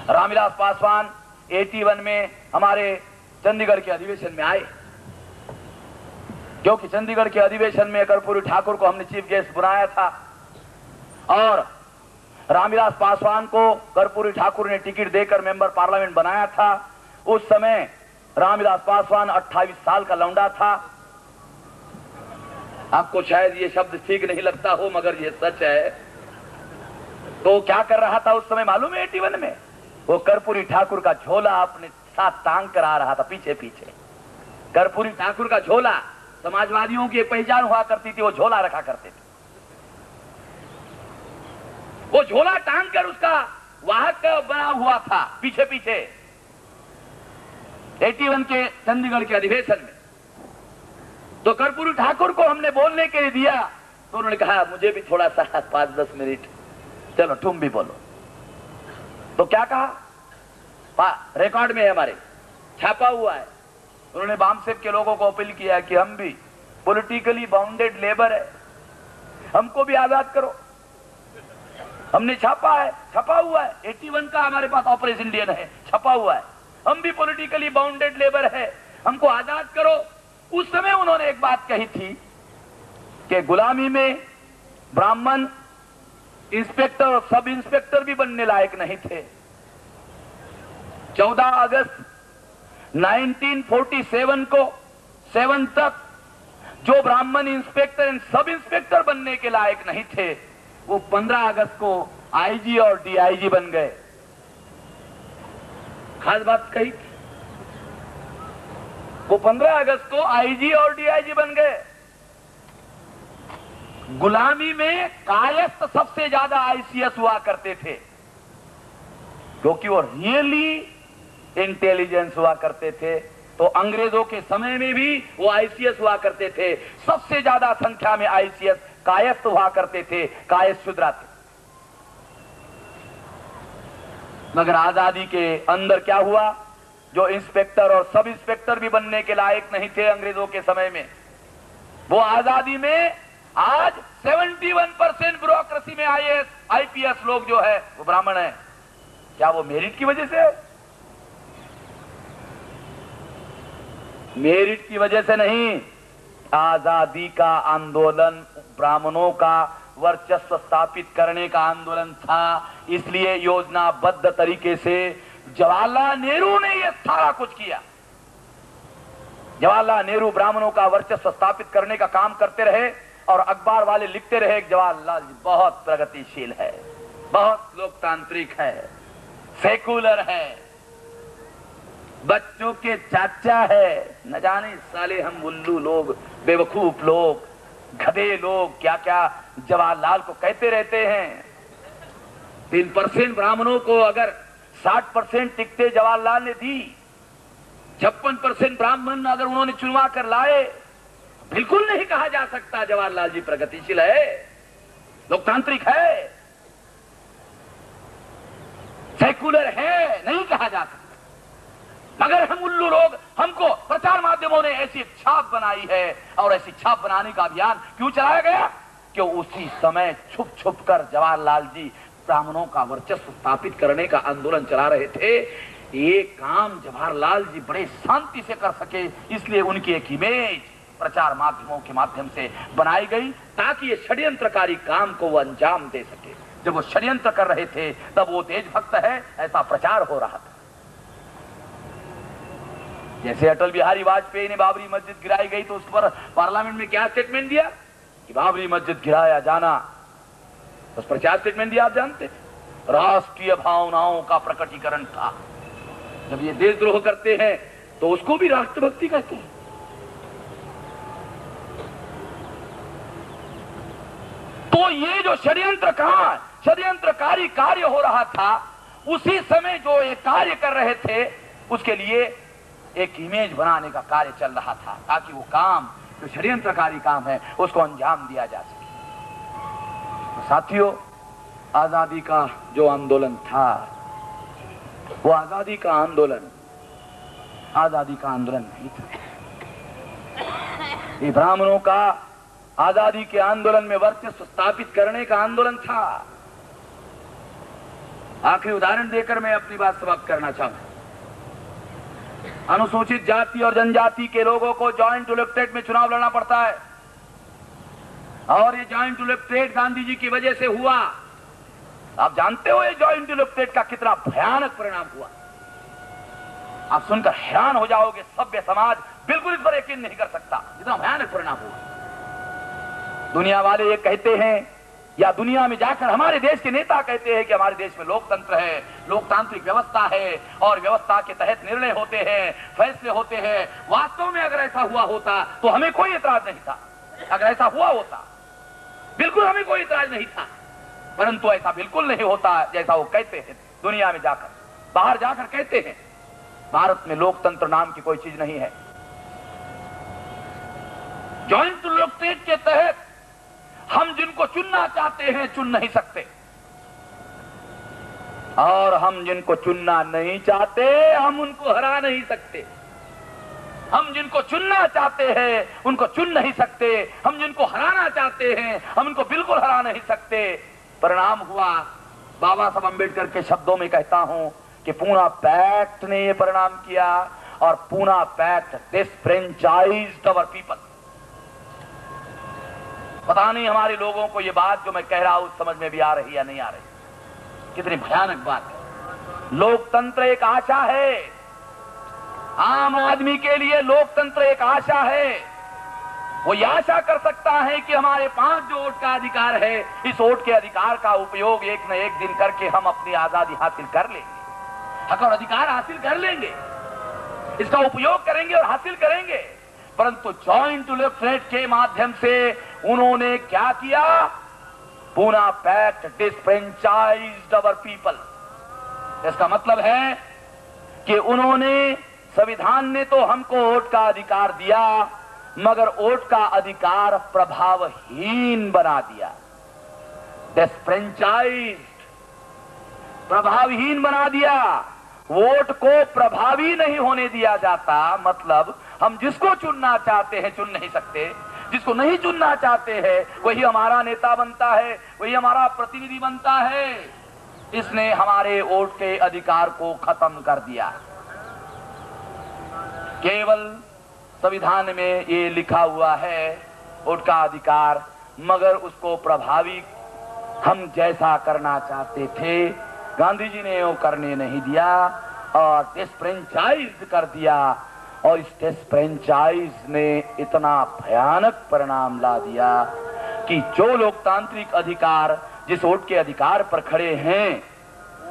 A: रामविलास पासवान 81 में हमारे चंडीगढ़ के अधिवेशन में आए, क्योंकि चंडीगढ़ के अधिवेशन में कर्पूरी ठाकुर को हमने चीफ गेस्ट बुलाया था और रामविलास पासवान को कर्पूरी ठाकुर ने टिकट देकर मेंबर पार्लियामेंट बनाया था। उस समय रामविलास पासवान 28 साल का लौंडा था। आपको शायद ये शब्द ठीक नहीं लगता हो मगर ये सच है। तो क्या कर रहा था उस समय मालूम है? 81 में वो कर्पूरी ठाकुर का झोला अपने साथ टांग कर आ रहा था पीछे पीछे। कर्पूरी ठाकुर का झोला, समाजवादियों की एक पहचान हुआ करती थी, वो झोला रखा करते थे। वो झोला टांग कर उसका वाहक बना हुआ था पीछे पीछे 81 के चंडीगढ़ के अधिवेशन में। तो कर्पूरी ठाकुर को हमने बोलने के लिए दिया तो उन्होंने कहा मुझे भी थोड़ा सा 5-10 मिनट, चलो तुम भी बोलो। तो क्या कहा? रिकॉर्ड में है, हमारे छापा हुआ है। उन्होंने बामसेब के लोगों को अपील किया कि हम भी पॉलिटिकली बाउंडेड लेबर है, हमको भी आजाद करो। हमने छापा है, छपा हुआ है, 81 का हमारे पास ऑपरेशन इंडियन है, छपा हुआ है। हम भी पॉलिटिकली बाउंडेड लेबर है, हमको आजाद करो। उस समय उन्होंने एक बात कही थी कि गुलामी में ब्राह्मण इंस्पेक्टर और सब इंस्पेक्टर भी बनने लायक नहीं थे। 14 अगस्त 1947 को 7 तक जो ब्राह्मण इंस्पेक्टर एंड सब इंस्पेक्टर बनने के लायक नहीं थे, वो 15 अगस्त को आईजी और डीआईजी बन गए। खास बात कही, वो 15 अगस्त को आईजी और डीआईजी बन गए। गुलामी में कायस्थ सबसे ज्यादा आईसीएस हुआ करते थे, क्योंकि वो रियली इंटेलिजेंस हुआ करते थे। तो अंग्रेजों के समय में भी वो आईसीएस हुआ करते थे। सबसे ज्यादा संख्या में आईसीएस कायस्थ हुआ करते थे, कायस्थ शुद्रा थे। मगर आजादी के अंदर क्या हुआ, जो इंस्पेक्टर और सब इंस्पेक्टर भी बनने के लायक नहीं थे अंग्रेजों के समय में, वो आजादी में आज 71% ब्यूरोक्रेसी में आईएएस आईपीएस लोग जो है वो ब्राह्मण है। क्या वो मेरिट की वजह से? मेरिट की वजह से नहीं, आजादी का आंदोलन ब्राह्मणों का वर्चस्व स्थापित करने का आंदोलन था। इसलिए योजनाबद्ध तरीके से जवाहरलाल नेहरू ने यह सारा कुछ किया। जवाहरलाल नेहरू ब्राह्मणों का वर्चस्व स्थापित करने का काम करते रहे और अखबार वाले लिखते रहे कि जवाहरलाल जी बहुत प्रगतिशील है, बहुत लोकतांत्रिक है, सेकुलर है, बच्चों के चाचा है। न जाने साले हम उल्लू लोग, बेवकूफ लोग, गधे लोग क्या क्या जवाहरलाल को कहते रहते हैं। 3% ब्राह्मणों को अगर 60% टिकटें जवाहरलाल ने दी, 56% ब्राह्मण अगर उन्होंने चुनवा कर लाए, बिल्कुल नहीं कहा जा सकता जवाहरलाल जी प्रगतिशील है, लोकतांत्रिक है, सेकुलर है, नहीं कहा जा सकता। मगर हम उल्लू लोग, हमको प्रचार माध्यमों ने ऐसी एक छाप बनाई है। और ऐसी छाप बनाने का अभियान क्यों चलाया गया? क्यों उसी समय छुप छुप कर जवाहरलाल जी ब्राह्मणों का वर्चस्व स्थापित करने का आंदोलन चला रहे थे। ये काम जवाहरलाल जी बड़े शांति से कर सके, इसलिए उनकी एक इमेज प्रचार माध्यमों के माध्यम से बनाई गई, ताकि ये षड्यंत्रकारी काम को वो अंजाम दे सके। जब वो षड्यंत्र कर रहे थे तब वो देशभक्त है ऐसा प्रचार हो रहा था। जैसे अटल बिहारी वाजपेयी ने बाबरी मस्जिद गिराई गई तो उस पर पार्लियामेंट में क्या स्टेटमेंट दिया कि बाबरी मस्जिद गिराया जाना, उस पर क्या स्टेटमेंट दिया आप जानते? राष्ट्रीय भावनाओं का प्रकटीकरण था। जब ये देशद्रोह करते हैं तो उसको भी राष्ट्रभक्ति कहते हैं। तो ये जो षड्यंत्रकारी कार्य हो रहा था, उसी समय जो ये कार्य कर रहे थे उसके लिए एक इमेज बनाने का कार्य चल रहा था, ताकि वो काम जो षड्यंत्रकारी काम है उसको अंजाम दिया जा सके। तो साथियों, आजादी का जो आंदोलन था वो आजादी का आंदोलन नहीं था। ये ब्राह्मणों का आजादी के आंदोलन में वर्चस्व स्थापित करने का आंदोलन था। आखिरी उदाहरण देकर मैं अपनी बात समाप्त करना चाहूंगा। अनुसूचित जाति और जनजाति के लोगों को जॉइंट इलेक्टोरेट में चुनाव लड़ना पड़ता है, और ये जॉइंट इलेक्टोरेट गांधी जी की वजह से हुआ। आप जानते हो ये जॉइंट इलेक्टोरेट का कितना भयानक परिणाम हुआ। आप सुनकर हैरान हो जाओगे, सभ्य समाज बिल्कुल इस पर यकीन नहीं कर सकता, इतना भयानक परिणाम हुआ। दुनिया वाले ये कहते हैं, या दुनिया में जाकर हमारे देश के नेता कहते हैं कि हमारे देश में लोकतंत्र है, लोकतांत्रिक व्यवस्था है और व्यवस्था के तहत निर्णय होते हैं, फैसले होते हैं। वास्तव में अगर ऐसा हुआ होता तो हमें कोई इतराज नहीं था। अगर ऐसा हुआ होता बिल्कुल हमें कोई इतराज नहीं था, परंतु ऐसा बिल्कुल नहीं होता जैसा वो कहते हैं। दुनिया में जाकर, बाहर जाकर कहते हैं भारत में लोकतंत्र नाम की कोई चीज नहीं है। जॉइंट इलेक्टोरेट के तहत हम जिनको चुनना चाहते हैं चुन नहीं सकते, और हम जिनको चुनना नहीं चाहते हम उनको हरा नहीं सकते। हम जिनको चुनना चाहते हैं उनको चुन नहीं सकते, हम जिनको हराना चाहते हैं हम उनको बिल्कुल हरा नहीं सकते। परिणाम हुआ, बाबा साहब अम्बेडकर के शब्दों में कहता हूं कि पूना पैक्ट ने यह परिणाम किया, और Poona pact disfranchised our people. पता नहीं हमारे लोगों को ये बात जो मैं कह रहा हूं समझ में भी आ रही या नहीं आ रही। कितनी भयानक बात है। लोकतंत्र एक आशा है, आम आदमी के लिए लोकतंत्र एक आशा है। वो ये आशा कर सकता है कि हमारे पास जो वोट का अधिकार है, इस वोट के अधिकार का उपयोग एक न एक दिन करके हम अपनी आजादी हासिल कर लेंगे, हक और अधिकार हासिल कर लेंगे, इसका उपयोग करेंगे और हासिल करेंगे। परंतु जॉइंट इलेक्टोरेट के माध्यम से उन्होंने क्या किया? Poona pact disfranchised our people. इसका मतलब है कि उन्होंने, संविधान ने तो हमको वोट का अधिकार दिया, मगर वोट का अधिकार प्रभावहीन बना दिया। डिसफ्रेंचाइज्ड, प्रभावहीन बना दिया। वोट को प्रभावी नहीं होने दिया जाता, मतलब हम जिसको चुनना चाहते हैं चुन नहीं सकते, जिसको नहीं चुनना चाहते हैं वही हमारा नेता बनता है, वही हमारा प्रतिनिधि बनता है। इसने हमारे वोट के अधिकार को खत्म कर दिया। केवल संविधान में ये लिखा हुआ है वोट का अधिकार, मगर उसको प्रभावी हम जैसा करना चाहते थे गांधी जी ने वो करने नहीं दिया और डिसफ्रेंचाइज कर दिया। और इस डिसफ्रेंचाइज ने इतना भयानक परिणाम ला दिया कि जो लोकतांत्रिक अधिकार जिस वोट के अधिकार पर खड़े हैं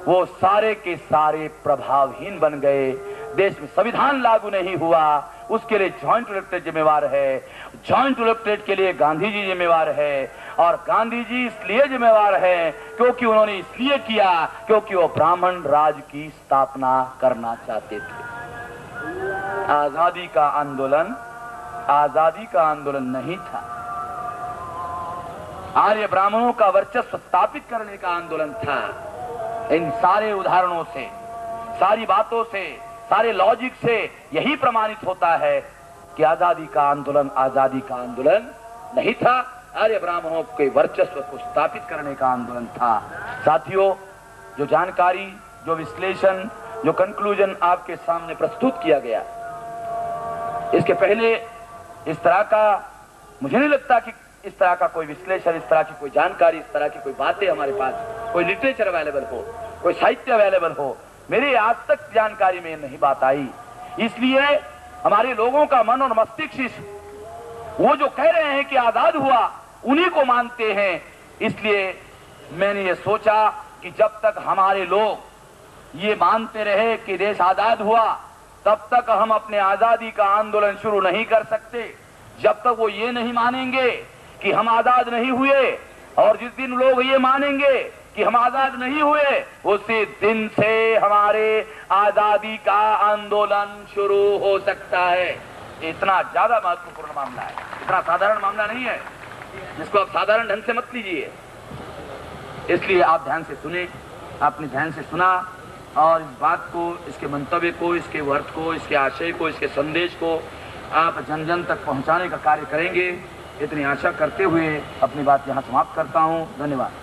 A: वो सारे के सारे प्रभावहीन बन गए। देश में संविधान लागू नहीं हुआ, उसके लिए जॉइंट इलेक्टोरेट जिम्मेवार है, जॉइंट इलेक्टोरेट के लिए गांधी जी जिम्मेवार है, और गांधी जी इसलिए जिम्मेवार है क्योंकि उन्होंने इसलिए किया क्योंकि वो ब्राह्मण राज की स्थापना करना चाहते थे। आजादी का आंदोलन नहीं था, आर्य ब्राह्मणों का वर्चस्व स्थापित करने का आंदोलन था। इन सारे उदाहरणों से, सारी बातों से, सारे लॉजिक से यही प्रमाणित होता है कि आजादी का आंदोलन नहीं था, आर्य ब्राह्मणों के वर्चस्व को स्थापित करने का आंदोलन था। साथियों, जो जानकारी, जो विश्लेषण, जो कंक्लूजन आपके सामने प्रस्तुत किया गया, इसके पहले इस तरह का मुझे नहीं लगता कि इस तरह का कोई विश्लेषण, इस तरह की कोई जानकारी, इस तरह की कोई बातें हमारे पास, कोई लिटरेचर अवेलेबल हो, कोई साहित्य अवेलेबल हो। मेरे आज तक जानकारी में नहीं बात आई। इसलिए हमारे लोगों का मन और मस्तिष्क वो जो कह रहे हैं कि आजाद हुआ उन्हीं को मानते हैं। इसलिए मैंने ये सोचा कि जब तक हमारे लोग ये मानते रहे कि देश आजाद हुआ तब तक हम अपने आजादी का आंदोलन शुरू नहीं कर सकते। जब तक वो ये नहीं मानेंगे कि हम आजाद नहीं हुए, और जिस दिन लोग ये मानेंगे कि हम आजाद नहीं हुए उसी दिन से हमारे आजादी का आंदोलन शुरू हो सकता है। इतना ज्यादा महत्वपूर्ण मामला है, इतना साधारण मामला नहीं है जिसको आप साधारण ढंग से मत लीजिए। इसलिए आप ध्यान से सुने, आपने ध्यान से सुना और इस बात को, इसके मंतव्य को, इसके अर्थ को, इसके आशय को, इसके संदेश को आप जन जन तक पहुंचाने का कार्य करेंगे। इतनी आशा करते हुए अपनी बात यहाँ समाप्त करता हूँ। धन्यवाद।